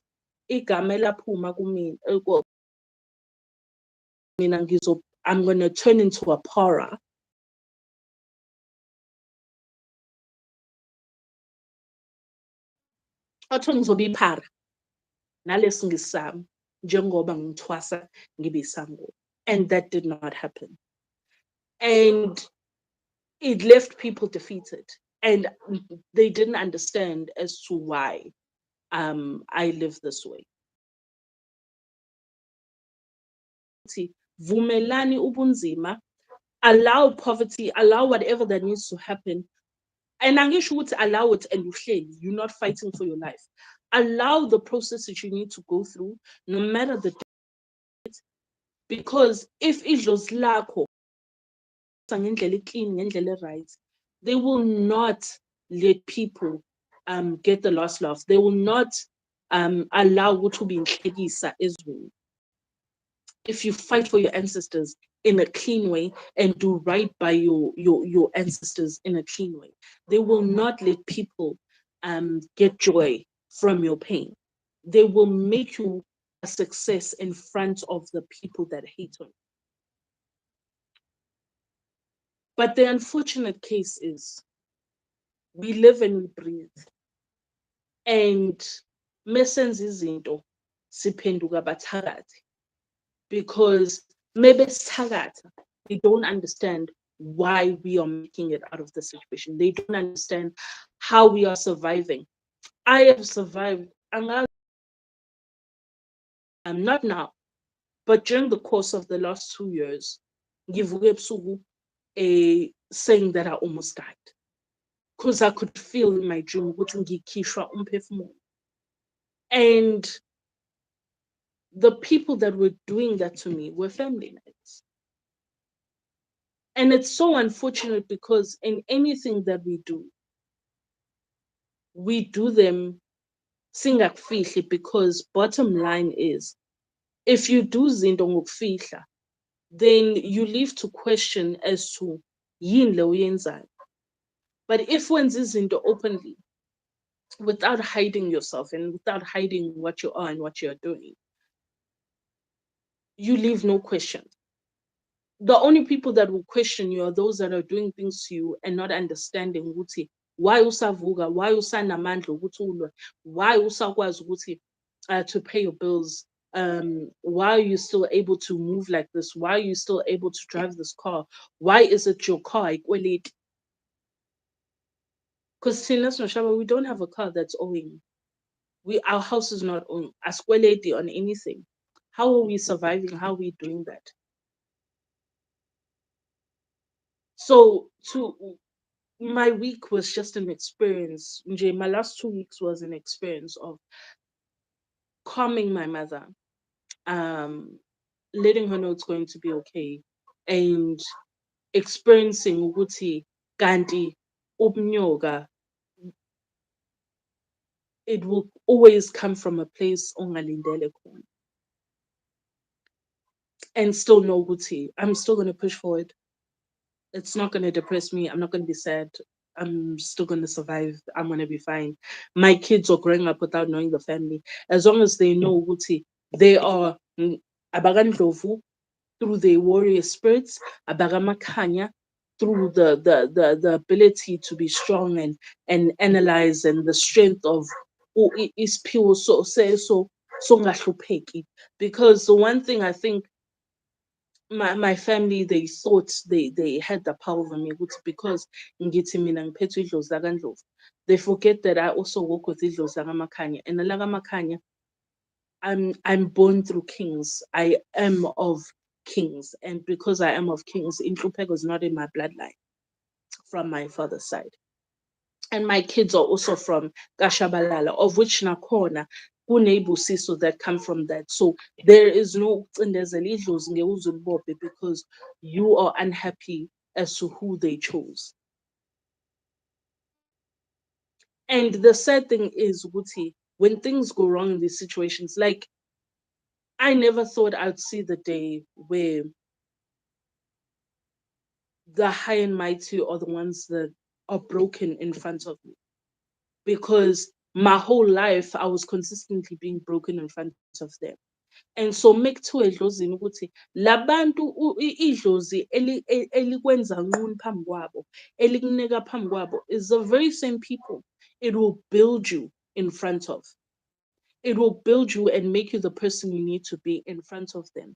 igama elaphuma kumina I'm going to turn into a para. Athiwa ngizoba iphara nalesi ngisami njengoba ngithwasa ngibe isango. And that did not happen. And it left people defeated. And they didn't understand as to why I live this way. Vumelani ubunzima, allow poverty, allow whatever that needs to happen. And angisho ukuthi allow it and you're not fighting for your life. Allow the process that you need to go through, no matter the because if idlozi lakho ngendlela clean, ngendlela right, they will not let people get the last laugh. They will not allow to be inhlekisa ezweni. If you fight for your ancestors in a clean way and do right by your ancestors in a clean way, they will not let people get joy from your pain. They will make you a success in front of the people that hate on you. But the unfortunate case is we live and we breathe. And mesenza izinto siphenduka bathakathi, because maybe sithakatha, they don't understand why we are making it out of the situation. They don't understand how we are surviving. I have survived. I'm not now, but during the course of the last 2 years, ngivuke ebusuku saying that I almost died. Because I could feel in my dream ukuthi ngikhishwa umphefumulo. And the people that were doing that to me were family members. And it's so unfortunate because in anything that we do them singakufihli, because bottom line is, if you do zinto ngokufihla, then you live to question as to yini le uyenzayo. But if wenza izinto openly, without hiding yourself and without hiding what you are and what you're doing, you leave no question. The only people that will question you are those that are doing things to you and not understanding ukuthi why usavuka, why usanamandla ukuthi ulwe, why usakwazi ukuthi to pay your bills, why are you still able to move like this, why are you still able to drive this car, why is it your car ikweleti? Because we don't have a car that's owing. Our house is not owing. Askweleti on anything. How are we surviving? How are we doing that? So my week was just an experience. My last 2 weeks was an experience of calming my mother, um, letting her know it's going to be okay, and experiencing ukuthi kanti ubunyoka, it will always come from a place ongalindele khona. And still know ukuthi I'm still going to push forward. It's not going to depress me. I'm not going to be sad. I'm still going to survive. I'm going to be fine. My kids are growing up without knowing the family. As long as they know ukuthi they are abagandlovu through their warrior spirits, abagamakanya through the ability to be strong and analyze, and the strength of is pure so ngahlupheki. Because the one thing I think my family, they thought they had the power over me because ngithi mina ngiphethwe idlozi lakandlovu. They forget that I also work with idlozi lakamakhanya, and the lakamakhanya, I'm born through kings. I am of kings, and because I am of kings, inhlupheko is not in my bloodline from my father's side. And my kids are also from Kashabalala, of which nakhona kunebusiso that come from that. So there is no because you are unhappy as to who they chose. And the sad thing is, Guti, when things go wrong in these situations, like I never thought I'd see the day where the high and mighty are the ones that are broken in front of me. Because my whole life I was consistently being broken in front of them. And so make kuthiwa edlozini ukuthi labantu idlozi elikwenza nqunu phambi kwabo, elikunika phambi kwabo, is the very same people it will build you in front of. It will build you and make you the person you need to be in front of them.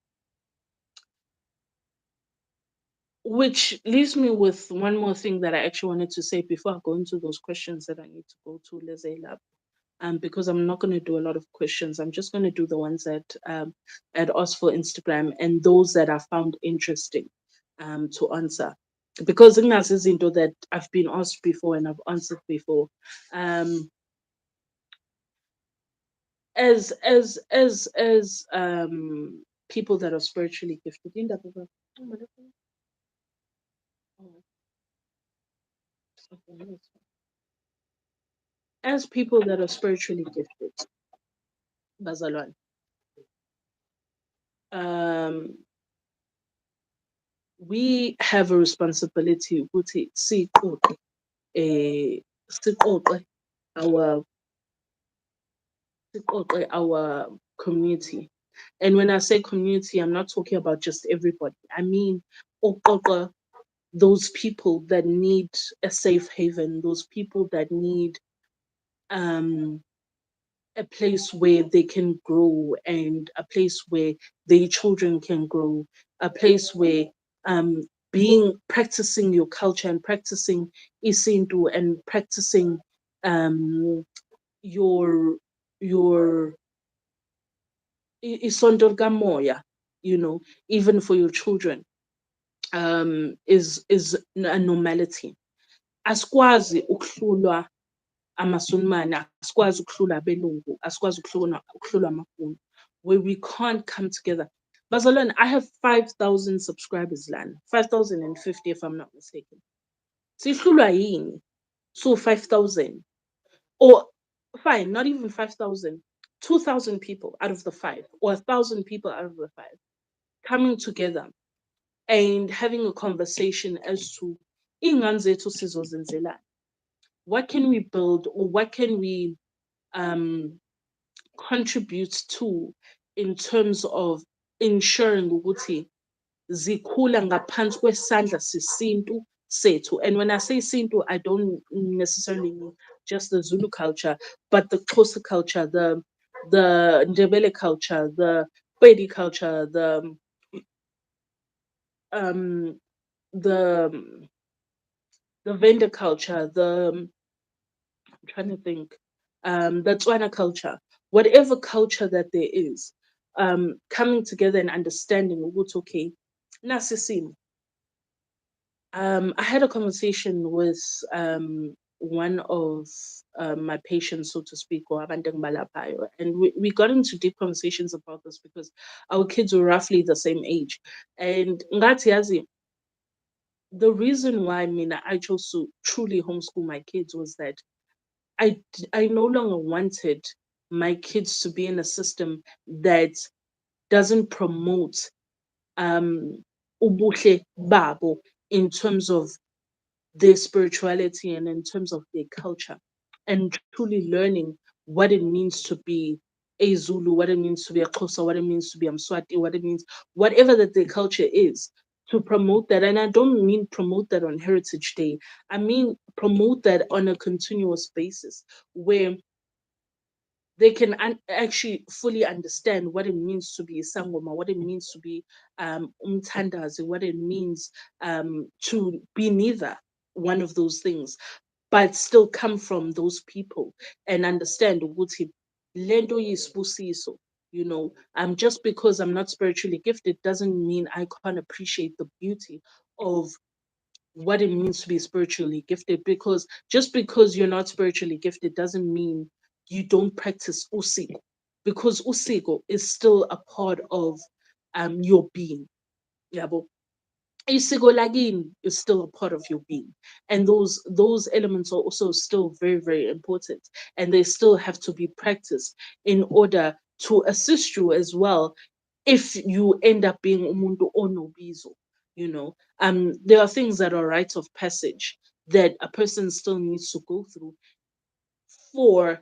Which leaves me with one more thing that I actually wanted to say before I go into those questions that I need to go to Lezela. Because I'm not going to do a lot of questions. I'm just going to do the ones that I'd asked for Instagram and those that I found interesting to answer. Because Ignas is into that I've been asked before and I've answered before. As people that are spiritually gifted. As people that are spiritually gifted, bazalwane, um, we have a responsibility ukuthi siqoqe siqoqe our our community. And when I say community, I'm not talking about just everybody. I mean uqoqa those people that need a safe haven, those people that need um a place where they can grow and a place where their children can grow, a place where um, being practicing your culture and practicing isintu and practicing um, your your isondo kamoya, you know, even for your children, is a normality. Asikwazi ukuhlulwa amaSulumane, asikwazi ukuhlula abelungu, asikwazi ukuhlula amaBhunu, where we can't come together. Bazalwane, I have 5,000 subscribers lana, 5,050 if I'm not mistaken. Sihlulwa yini? So 5,000. Or fine, not even 5,000. 2,000 people out of the five, or 1,000 people out of the five, coming together and having a conversation as to iy'ngane zethu sizozenzelani. What can we build, or what can we um, contributes to in terms of ensuring ukuthi zikhula ngaphansi kwesandla sesintu sethu. And when I say sintu, I don't necessarily mean just the Zulu culture, but the Xhosa culture, the Ndebele culture, the Pedi culture, um the the vendor culture, I'm trying to think, the Tswana culture, whatever culture that there is, coming together and understanding what's okay. Nasisim. I had a conversation with one of my patients, so to speak, or Abanteng Balapayo, and we got into deep conversations about this because our kids were roughly the same age. And Ngati Yazi, the reason why Mina I chose to truly homeschool my kids was that I no longer wanted my kids to be in a system that doesn't promote ubuhle babo in terms of their spirituality and in terms of their culture, and truly learning what it means to be a Zulu, what it means to be a Xhosa, what it means to be a Mswati, what it means, whatever that their culture is, to promote that. And I don't mean promote that on Heritage Day. I mean promote that on a continuous basis where they can actually fully understand what it means to be a sangoma, what it means to be umtandazi, what it means to be neither one of those things, but still come from those people and understand ukuthi lento yisibusiso. You know, just because I'm not spiritually gifted doesn't mean I can't appreciate the beauty of what it means to be spiritually gifted, because just because you're not spiritually gifted doesn't mean you don't practice usiko, because usiko is still a part of your being. Yabo. Isiko lagin is still a part of your being, and those elements are also still very, very important, and they still have to be practiced in order to assist you as well if you end up being umuntu onobizo. You know, there are things that are rites of passage that a person still needs to go through for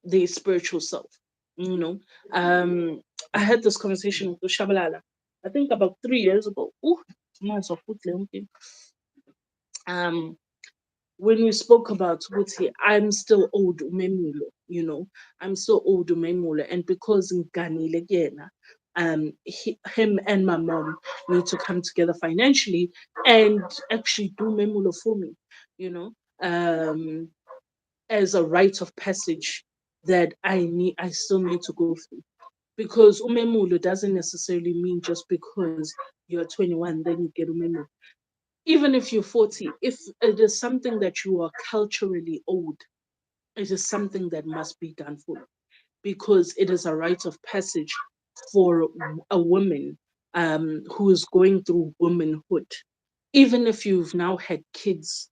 their spiritual self. You know, I had this conversation with Shabalala, I think about 3 years ago. Ooh, months of food, um when we spoke about Wuti, I'm still old Umemulo, you know, I'm still old Umemulo, and because Nganile Gena, him and my mom need to come together financially and actually do Memulo for me, you know, as a rite of passage that I still need to go through. Because Umemulo doesn't necessarily mean just because you're 21, then you get Umemulo. Even if you're 40, if it is something that you are culturally owed, it is something that must be done for you, because it is a rite of passage for a woman who is going through womanhood. Even if you've now had kids,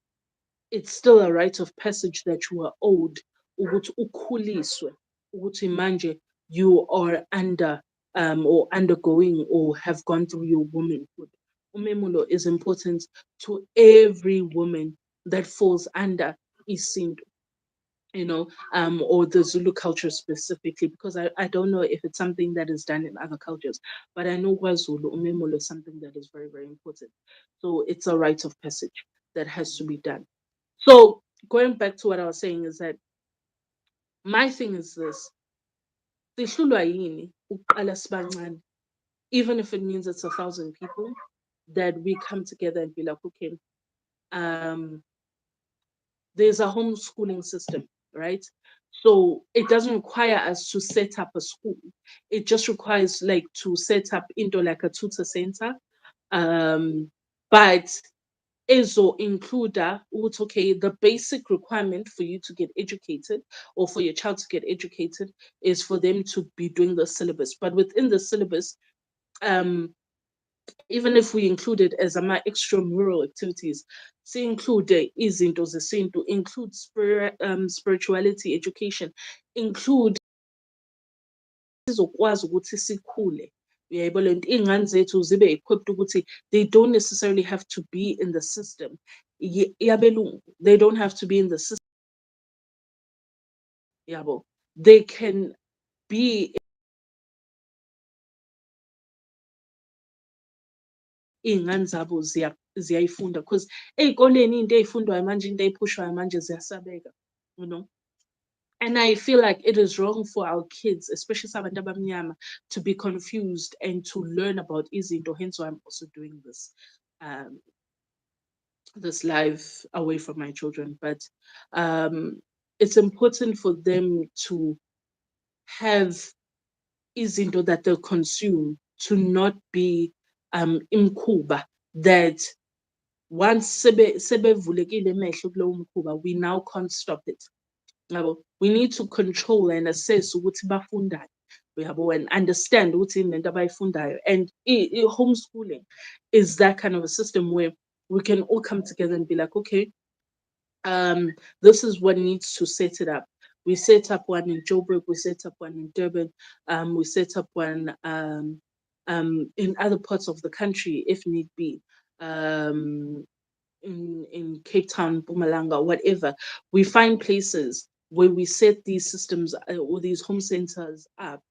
it's still a rite of passage that you are owed ukuthi ukhuliswe ukuthi manje you are under or undergoing or have gone through your womanhood. Umemulo is important to every woman that falls under isintu, or the Zulu culture specifically, because I don't know if it's something that is done in other cultures, but I know KwaZulu, umemulo is something that is very, very important. So it's a rite of passage that has to be done. So going back to what I was saying is that my thing is this: sihlulwa yini ukuqala sibancane, even if it means it's 1,000 people, that we come together and be like, okay, um, there's a homeschooling system, right? So it doesn't require us to set up a school. It just requires like to set up into like a tutor center. But EZO include okay, the basic requirement for you to get educated or for your child to get educated is for them to be doing the syllabus. But within the syllabus, um, even if we include it as extramural activities, include izinto zesintu, include spirituality education, include sizokwazi ukuthi sikhule. Uyayibona lento iy'ngane zethu zibe equipped ukuthi they don't necessarily have to be in the system yabelungu. They don't have to be in the system yabo. They can be iy'ngane zabo ziyayifunda because ey'koleni into ey'fundwayo manje into ey'phushwayo manje ziyasabeka, you know. And I feel like it is wrong for our kids, especially sabantu abamnyama, to be confused and to learn about izinto. Hence why I'm also doing um, this live away from my children. But it's important for them to have izinto that they consume to not be imkuba, that once sebevulekile emehlo kulowo mkhuba, we now can't stop it. We need to control and assess ukuthi bafundani, and understand ukuthi yini lento abayifundayo. And homeschooling is that kind of a system where we can all come together and be like, okay, this is what needs to set it up. We set up one in Joburg, we set up one in Durban, we set up one in other parts of the country if need be. In Cape Town, Bumalanga, whatever, we find places where we set these systems or these home centers up,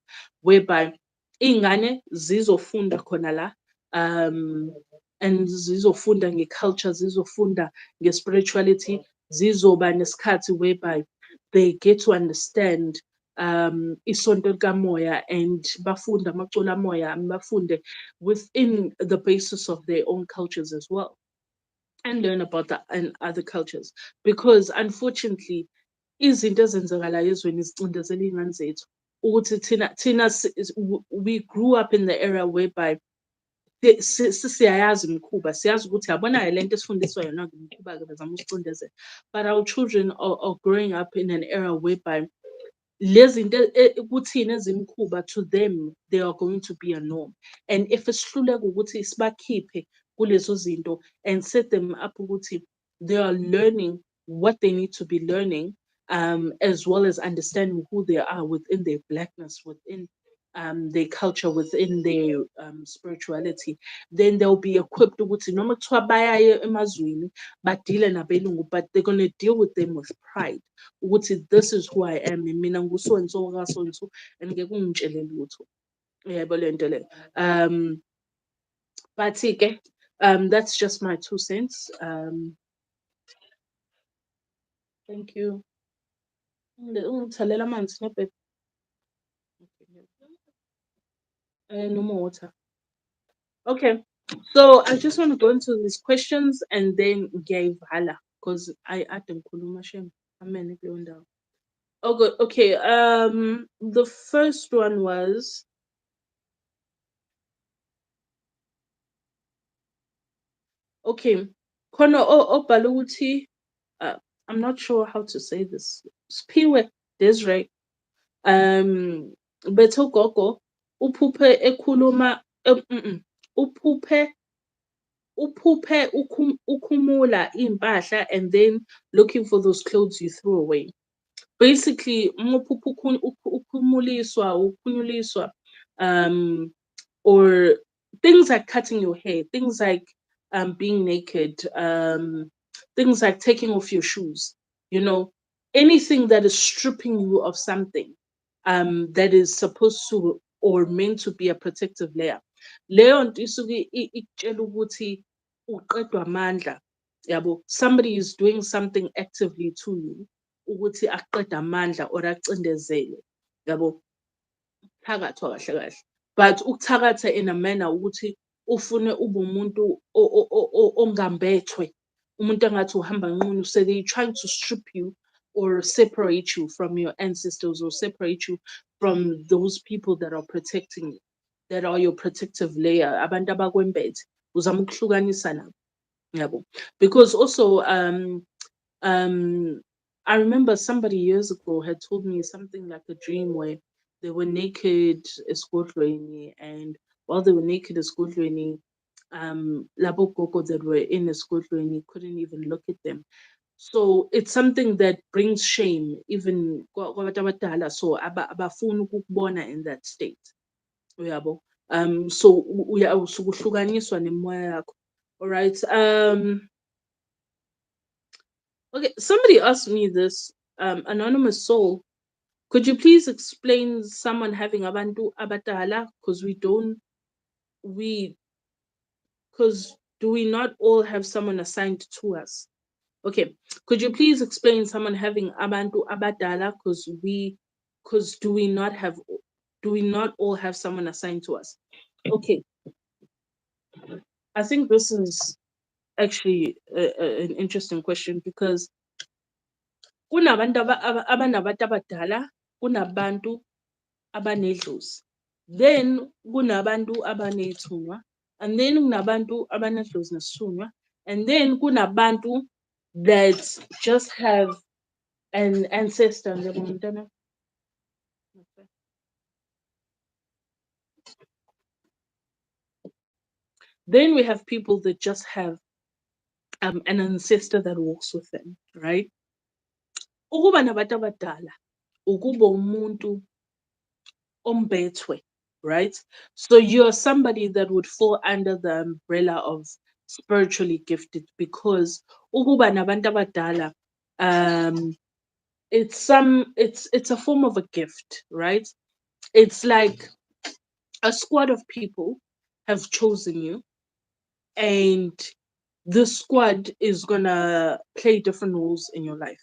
whereby ingane zizofunda khona la, and zizofunda nge-culture, zizofunda nge-spirituality, zizoba nesikhathi whereby they get to understand isonto likamoya and bafunde amaculo amoya, bafunde within the basis of their own cultures as well, and learn about that and other cultures, because unfortunately izinto ezenzakalayo ezweni zicindezela iy'ngane zethu ukuthi we grew up in the era whereby siyayazi imikhuba, siyazi ukuthi yabona le nto esifundiswa yona imikhuba-ke bezama usicindezela, but our children are growing up in an era whereby lezi zinto kuthina ezimkhuba, to them they are going to be a norm. And if isihluleka ukuthi sibakhiphe kulezo zinto and set them up ukuthi they are learning what they need to be learning, as well as understanding who they are within their blackness, within their culture, within their spirituality, then they'll be equipped ukuthi noma kuthiwa bayaya emazweni badile nabelungu, but they're going to deal with them with pride ukuthi this is who I am, mina nguso and so kaso and so, and ngeke ungitshele lutho. Uyaybo le nto le. But ke that's just my 2 cents. Thank you. Ungithalela amanzi no babe. No more water. Okay. So I just want to go into these questions and then give hala because I didn't kuluma shem. Amen. Oh good. Okay. The first one was okay. Kono obhala ukuthi I'm not sure how to say this. Spiwe Desiree. Bethe ugogo uphuphe ekhuluma uphuphe uphuphe ukhumula iy'mpahla and then looking for those clothes you threw away. Basically, uma uphupha ukhunyuliswa, um, or things like cutting your hair, things like being naked, things like taking off your shoes, you know, anything that is stripping you of something that is supposed to or meant to be a protective layer. Leyo nto isuke ikutshela ukuthi uqedwa amandla. Yabo, somebody is doing something actively to you ukuthi akuqede amandla or akucindezele. Yabo, thakathwa kahle kahle. But ukuthakatha in a manner ukuthi ufune ube umuntu ongambethwe, umuntu engathi uhamba nqunu. So they trying to strip you or separate you from your ancestors or separate you from those people that are protecting you, that are your protective layer. Abantu abakwembethe uzama ukuhlukanisa nabo, yabo. Because also um, I remember somebody years ago had told me something like a dream where they were naked esigodlweni, and while they were naked esigodlweni, labo gogo that were in esigodlweni couldn't even look at them. So it's something that brings shame even kwabantu abadala, so abafuni ukukubona in that state. Uyabo? So usuke uhlukaniswa nemimoya yakho. All right. Okay, somebody asked me this, anonymous soul. Could you please explain someone having abantu abadala? We, because do we not all have someone assigned to us? Okay, could you please explain someone having abantu abadala? Because do we not all have someone assigned to us? Okay, I think this is actually an interesting question because kunabantu abanabantu abadala, kunabantu abanedlozi, then kunabantu abanethunywa, and then kunabantu abanedlozi nesithunywa, and then kunabantu that just have an ancestor. Then we have people that just have an ancestor that walks with them, right? Ukuba nabantu abadala ukuba umuntu ombethwe, right? So you're somebody that would fall under the umbrella of spiritually gifted because ukuba nabantu abadala, it's a form of a gift, right? It's like a squad of people have chosen you, and this squad is gonna play different roles in your life.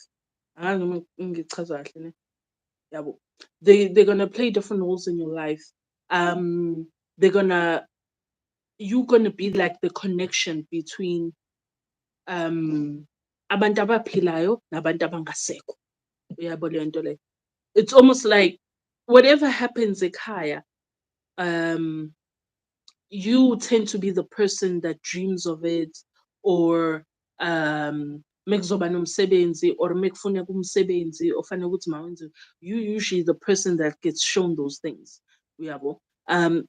Yabo. They're gonna play different roles in your life. Um, they're gonna you're gonna be like the connection between abantu abaphilayo nabantu abangasekho. Uyabo leyo nto leyo. It's almost like whatever happens ekhaya, um, you tend to be the person that dreams of it, or mekuzoba nomsebenzi or mekufuneka umsebenzi ofanele ukuthi mawenziwe, you usually the person that gets shown those things. Uyabo?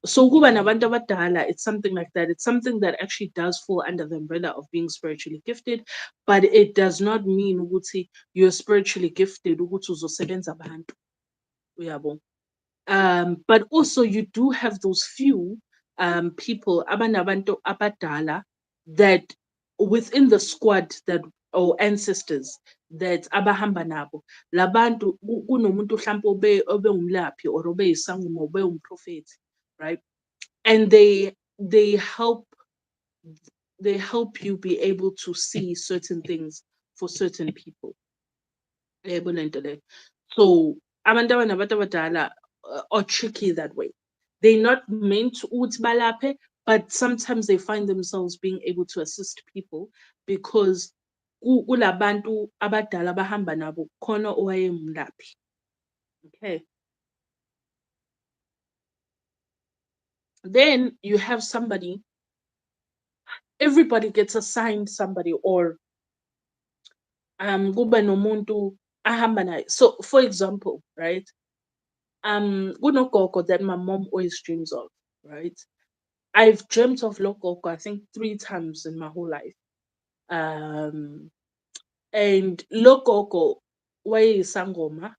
So kuba nabantu abadala, it's something like that. It's something that actually does fall under the umbrella of being spiritually gifted, but it does not mean ukuthi you're spiritually gifted ukuthi uzosebenza abantu. Uyabo? But also you do have those few people abanabantu abadala that within the squad that or ancestors that abahamba nabo labantu kunomuntu mhlawumbe obe umlaphi or obe isangoma obe umprofeti, right? And they help you be able to see certain things for certain people. So abantu abanabantu abadala are tricky that way. They're not meant ukuthi balaphe, but sometimes they find themselves being able to assist people because kulabantu abadala abahamba nabo khona owayemlaphi. Okay. Then you have somebody, everybody gets assigned somebody, or kube nomuntu ahamba naye. So for example, right? Kunogogo that my mom always dreams of, right? I've dreamt of Lokoko, I think 3 times in my whole life. Um, and Lokoko, way Sangoma,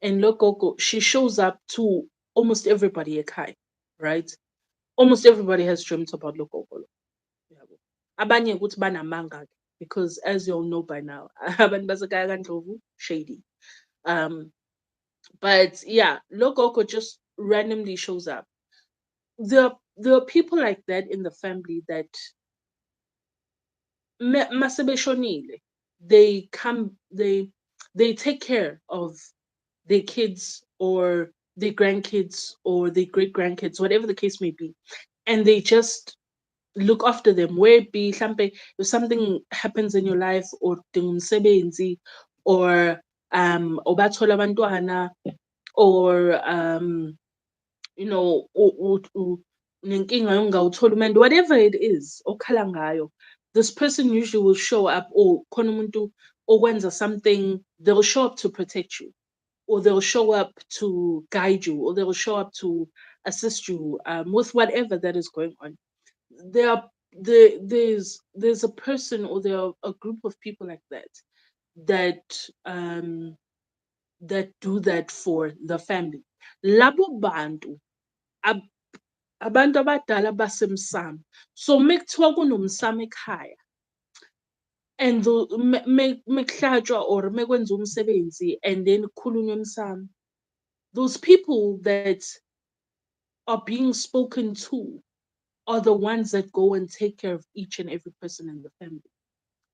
and Lokoko, she shows up to almost everybody at Kai, right? Almost everybody has dreamt about Lokoko. Yabo. Abanye ukuthi banamanga because as you all know by now, abantu basekhaya kaNdlovu shady. Um, but yeah, Lokoko just randomly shows up. There are people like that in the family that masebeshonile, they come they take care of their kids or their grandkids or their great grandkids, whatever the case may be, and they just look after them. Where it be mhlampe, if something happens in your life or umsebenzi or obathola abantwana or you know unenkinga yokungawutholi umendo, whatever it is okhala ngayo, this person usually will show up, or khona umuntu okwenza something, they'll show up to protect you, or they'll show up to guide you, or they'll show up to assist you with whatever that is going on. There are there's a person, or there are a group of people like that that um that do that for the family. Labo bantu ab- abantu abadala basemsamo. So mekuthiwa kunomsamo ekhaya and mekuhlatshwa or mekwenza umsebenzi and then kukhulunywa emsamo, those people that are being spoken to are the ones that go and take care of each and every person in the family.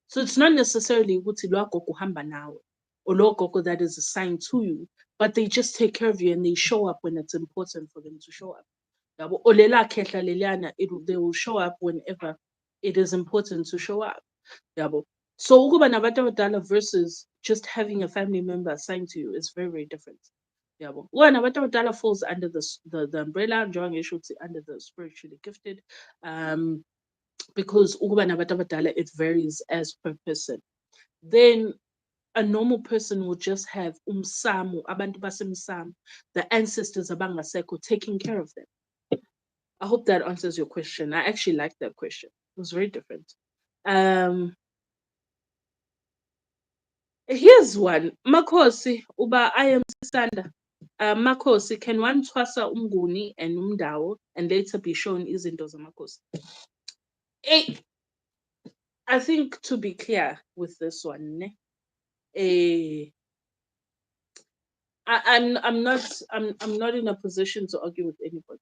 So it's not necessarily ukuthi lo gogo uhamba nawe or lo gogo that is assigned to you, but they just take care of you and they show up when it's important for them to show up. Yabo, o lela khehla leliyana, they will show up whenever it is important to show up. Yabo. So ukuba nabantu abadala versus just having a family member assigned to you is very, very different. Yabo. Ukuba nabantu abadala falls under the umbrella, njengoba ngisho ukuthi under the spiritually gifted. Um, because ukuba nabantu abadala, it varies as per person. Then a normal person will just have umsamu, abantu basemsamo, the ancestors abangasekho taking care of them. I hope that answers your question. I actually liked that question. It was very different. Um, Here's one. Makhosi, uba I am Sanda. Makhosi, can one twasa umguni and umdawo and later be shown izinto zamakhosi? Eh, I think to be clear with this one, eh, I'm not in a position to argue with anybody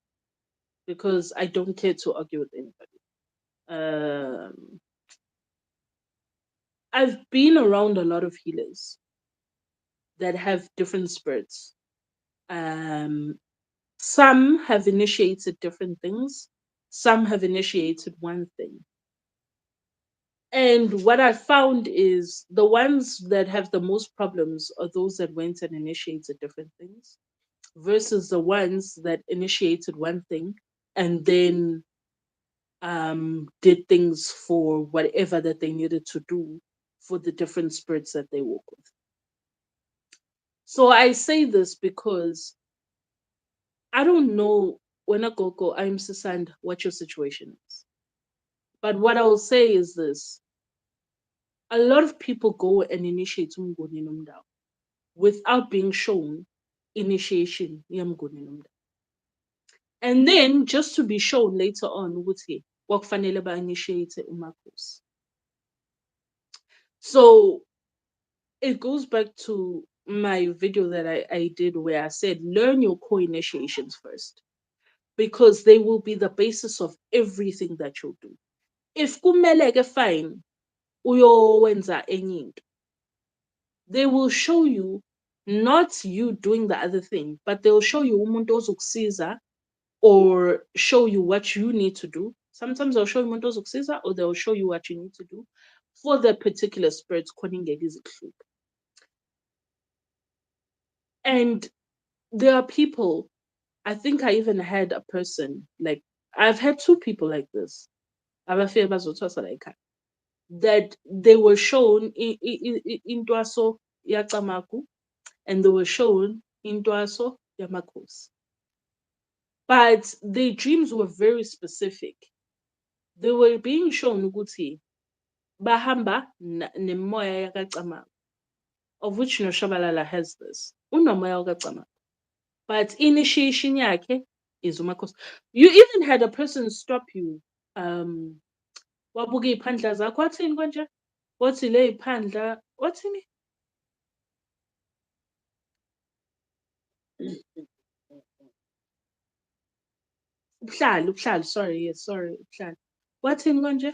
because I don't care to argue with anybody. I've been around a lot of healers that have different spirits. Um, some have initiated different things. Some have initiated one thing. And what I found is the ones that have the most problems are those that went and initiated different things versus the ones that initiated one thing and then did things for whatever that they needed to do for the different spirits that they work with. So I say this because I don't know when I go, I'm Sasand, what your situation is. But what I will say is this: a lot of people go and initiate umnguni nomdao without being shown initiation yamnguni nomdao. And then just to be shown later on ukuthi kwakufanele ba-initiate umakhosi. So it goes back to my video that I did where I said learn your core initiations first because they will be the basis of everything that you'll do. If kumeleke fine uyowenza enye into, they will show you not you doing the other thing, but they'll show you umuntu ozokusiza or show you what you need to do. Sometimes they'll show you umuntu ozokusiza or they'll show you what you need to do for the particular spirits. And there are people, I think I even had a person, like I've had two people like this, abafike bazothwasa la ekhaya, that they were shown intwaso yacamaku and they were shown intwaso yamakhosi. But the dreams were very specific. They were being shown ukuthi bahamba nemoya yakacama, of which Noshabalala has this. Unomoya wakacama. But initiation yakhe is umakhosi. You even had a person stop you. Um, wabuka iy'phandla zakho, wathini konje? Wathi le y'phandla, wathini? Ubuhlali, sorry, yes, sorry, ubuhlali. Wathini konje?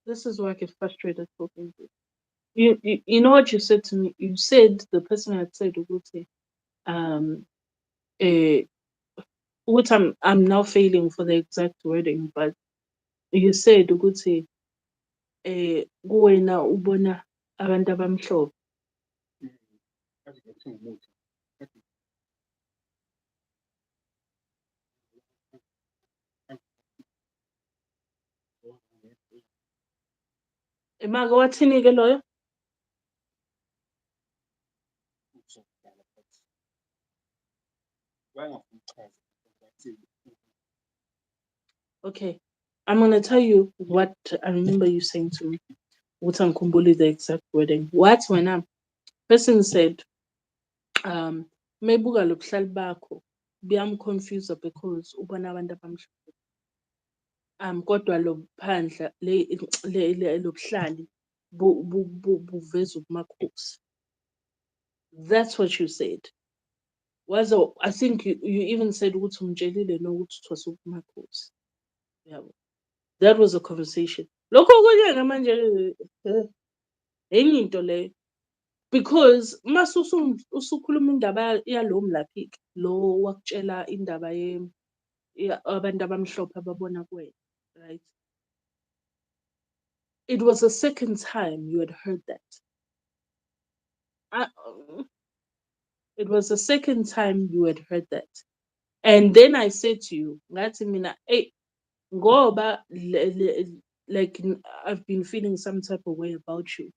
This is why I get frustrated talking to you. You know what you said to me? You said the person had said ukuthi, um, eh, ukuthi I'm now failing for the exact wording, but you said ukuthi kuwena ubona abantu abamhlophe. Imake wathini-ke loyo? Okay, I'm gonna tell you what I remember you saying to me. Ukuthi angikhumbuli the exact wording. What when a person said, mebuka lobuhlali bakho buyamconfuse because ubona abantu abamhlophe. Kodwa lo phandla lobuhlali buveza ubumakhosi. That's what you said. I think you even said ukuthi umtshelile nokuthi uthwase ubumakhosi. Yabo. That was a conversation. Lokho okunye manje enye into leyo. Because mase usukhuluma indaba yalo mlaphiki lo wakutshela indaba abantu abamhlophe ababona kuwena, right? It was the second time you had heard that. I, it was the second time you had heard that. And then I said to you, ngathi mina, hey, ngoba like I've been feeling some type of way about you.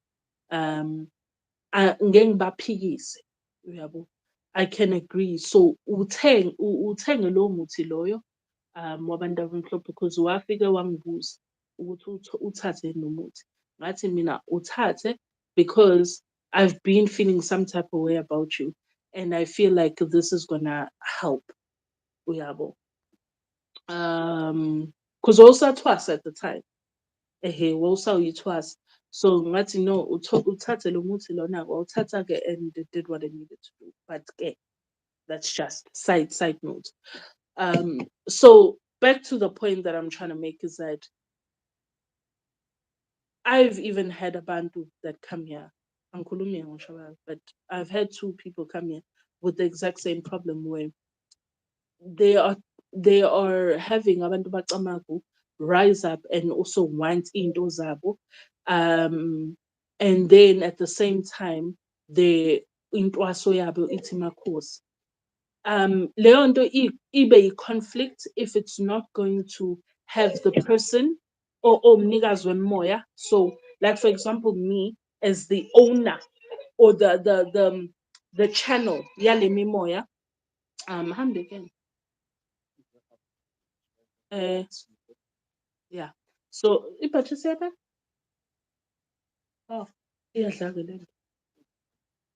Ngeke ngibaphikise, uyabo. I can agree. So uthenge lowo muthi loyo wabantu abamhlophe because wafike wangibuza ukuthi uthathe nomuthi. Ngathi mina uthathe because I've been feeling some type of way about you and I feel like this is gonna help, uyabo. Because also twice at the time. Also you twice. So ngathi no uthathe lo muthi lona wawuthatha-ke and it did what I needed to do. But that's just side note. So back to the point that I'm trying to make is that I've even had a bantu that come here. Angikhulumi ngoshabalala, but I've had two people come here with the exact same problem where they are they are having abantu bacamagu rise up and also want into zabo. And then at the same time the intwaso yabo ithi Makhosi. Leyo nto ibe yi-conflict if it's not going to have the person or umnikazi wemoya. So, like for example, me as the owner or the channel yale mimoya. Hambe again. Uh, yeah. So, ibhathi siyapha? Oh, iyadlala le nto.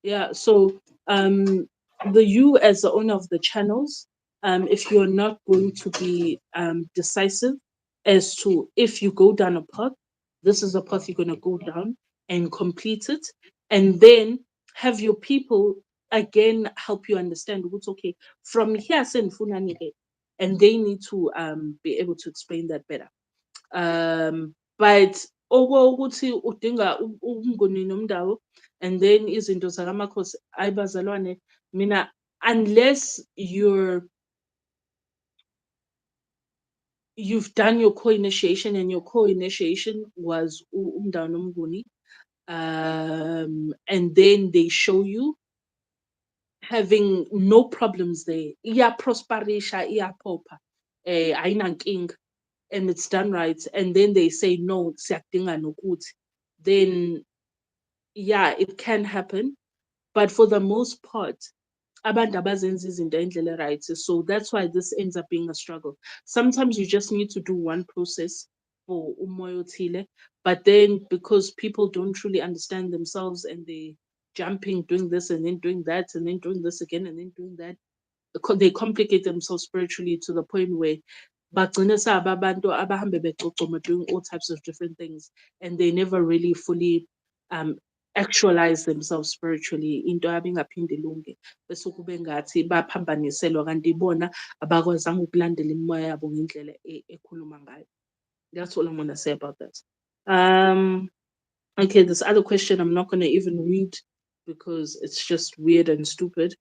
Yeah, so the you as the owner of the channels, if you're not going to be decisive as to if you go down a path, this is a path you're going to go down and complete it, and then have your people again help you understand what's okay from here, and they need to be able to explain that better. But okokuthi udinga umnguni nomndawo and then izinto zakamakhosi ayibazalwane mina unless you've done your co-initiation and your co-initiation was umndawo nomnguni and then they show you having no problems there. Prosperisha, popa, ainanking, and it's done right. And then they say no, siyakudinga nokuthi. Then yeah, it can happen. But for the most part, abantu abazenzi izinto ngendlela right. So that's why this ends up being a struggle. Sometimes you just need to do one process for umoya othile, but then because people don't truly understand themselves and they jumping, doing this and then doing that and then doing this again and then doing that, they complicate themselves spiritually to the point where bagcina sababantu abahambe begcogcoma doing all types of different things and they never really fully um, actualize themselves spiritually into yabo ingaphinde ilunge bese kube ngathi baphambaniselwa kanti ibona abakwazanga ukulandela imimoya yabo ngendlela ekhuluma ngayo. That's all I'm going to say about that. um okay, this other question I'm not going to even read because it's just weird and stupid.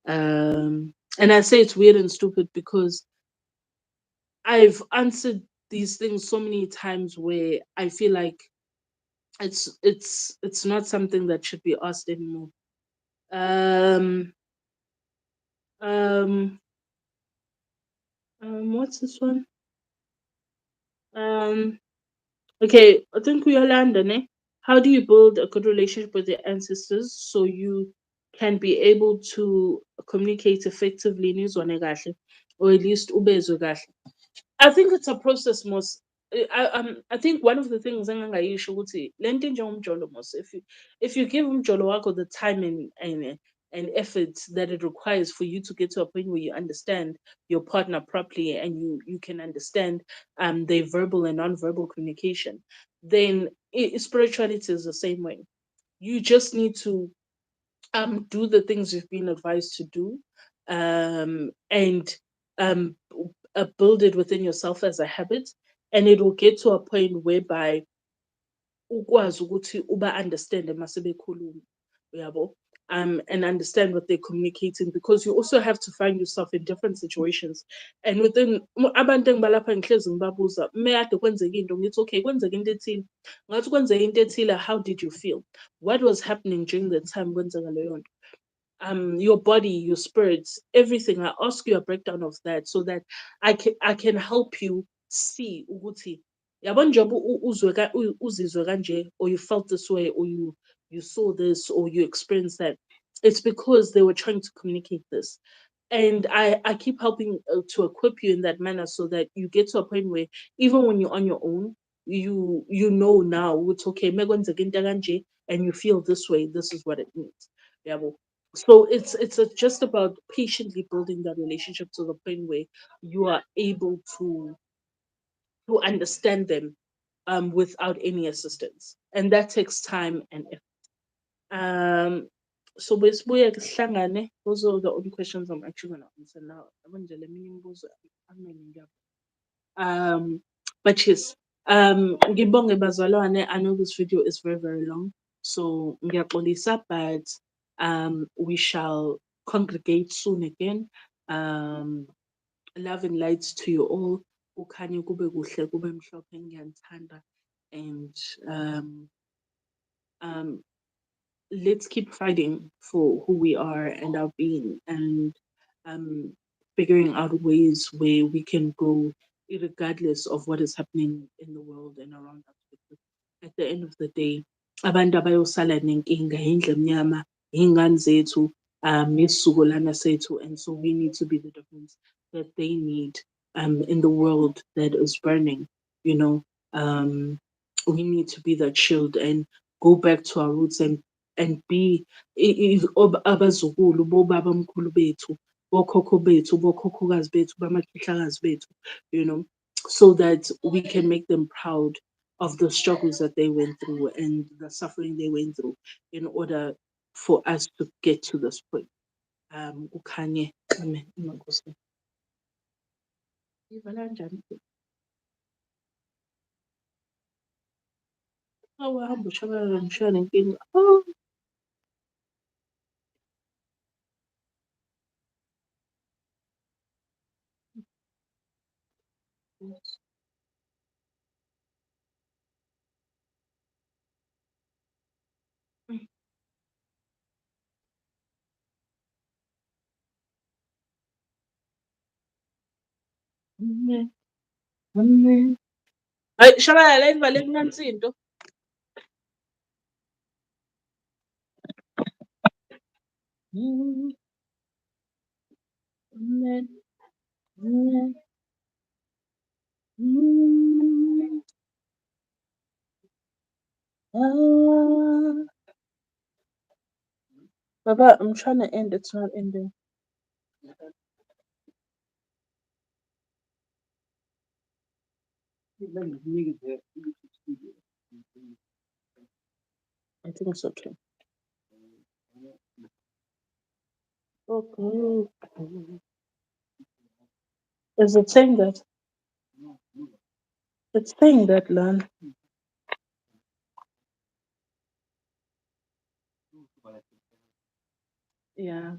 And I say it's weird and stupid because I've answered these things so many times where I feel like it's not something that should be asked anymore. Um, um, what's this one? Um, okay, I think we all land on it. How do you build a good relationship with your ancestors so you can be able to communicate effectively nizwane kahle, or at least ubezwe kahle? I think it's a process most. I think one of the things engangayisho ukuthi lento njengomjolo mos, if you give umjolo wako the time and effort that it requires for you to get to a point where you understand your partner properly and you can understand their verbal and non-verbal communication, then spirituality is the same way. You just need to do the things you've been advised to do, and um, build it within yourself as a habit, and it will get to a point whereby ukwazi ukuthi uba understand mase bekhuluma, uyabo, and understand what they're communicating, because you also have to find yourself in different situations and within abantu engibalapha ngihlezi ngibabuza ade kwenzeka into ngithi okay kwenzeka into ethile, ngathi kwenzeka into ethile, how did you feel, what was happening during the time kwenzeka leyo nto, your body, your spirits, everything. I ask you a breakdown of that so that I can help you see ukuthi yabona njengoba uzizwe kanje, or you felt this way, or you saw this, or you experienced that. It's because they were trying to communicate this, and I keep helping to equip you in that manner so that you get to a point where even when you're on your own, you know now it's okay mekwenzeka into kanje and you feel this way, this is what it means. Yabo. So it's just about patiently building that relationship to the point where you are able to understand them without any assistance, and that takes time and effort. um so besibuye sihlangane, those are the only questions I'm actually going to answer now. Yabo nje leminye imibuzo aminingi. um, but yes, ngibonge bazalwane. I know this video is very, very long. So ngiyaxolisa, but we shall congregate soon again. Love and light to you all. Kukhanye kube kuhle kube mhlophe, ngiyanithanda. And um, let's keep fighting for who we are and our being, and um, figuring out ways where we can grow regardless of what is happening in the world and around us. Because at the end of the day, abantu abayosala nenkinga indlu emnyama, iy'ngane zethu, nesizukulwana sethu, and so we need to be the difference that they need in the world that is burning. You know, we need to be that shield and go back to our roots and be abazukulu bobabamkhulu bethu, bokhokho bethu, bokhokhokazi bethu, bamakhihlankazi bethu, you know, so that we can make them proud of the struggles that they went through and the suffering they went through in order for us to get to this point. Kukhanye. Amen. Makhosi. Ivala kanjani? Awu, hamba ushabalala ngishiya nenkinga. Oh. Hayi shabalala ivale kunansinto. Baba, I'm trying to end. It's not ending. I think so too. Okay. Is it saying that? It's saying that, Lan. Yeah.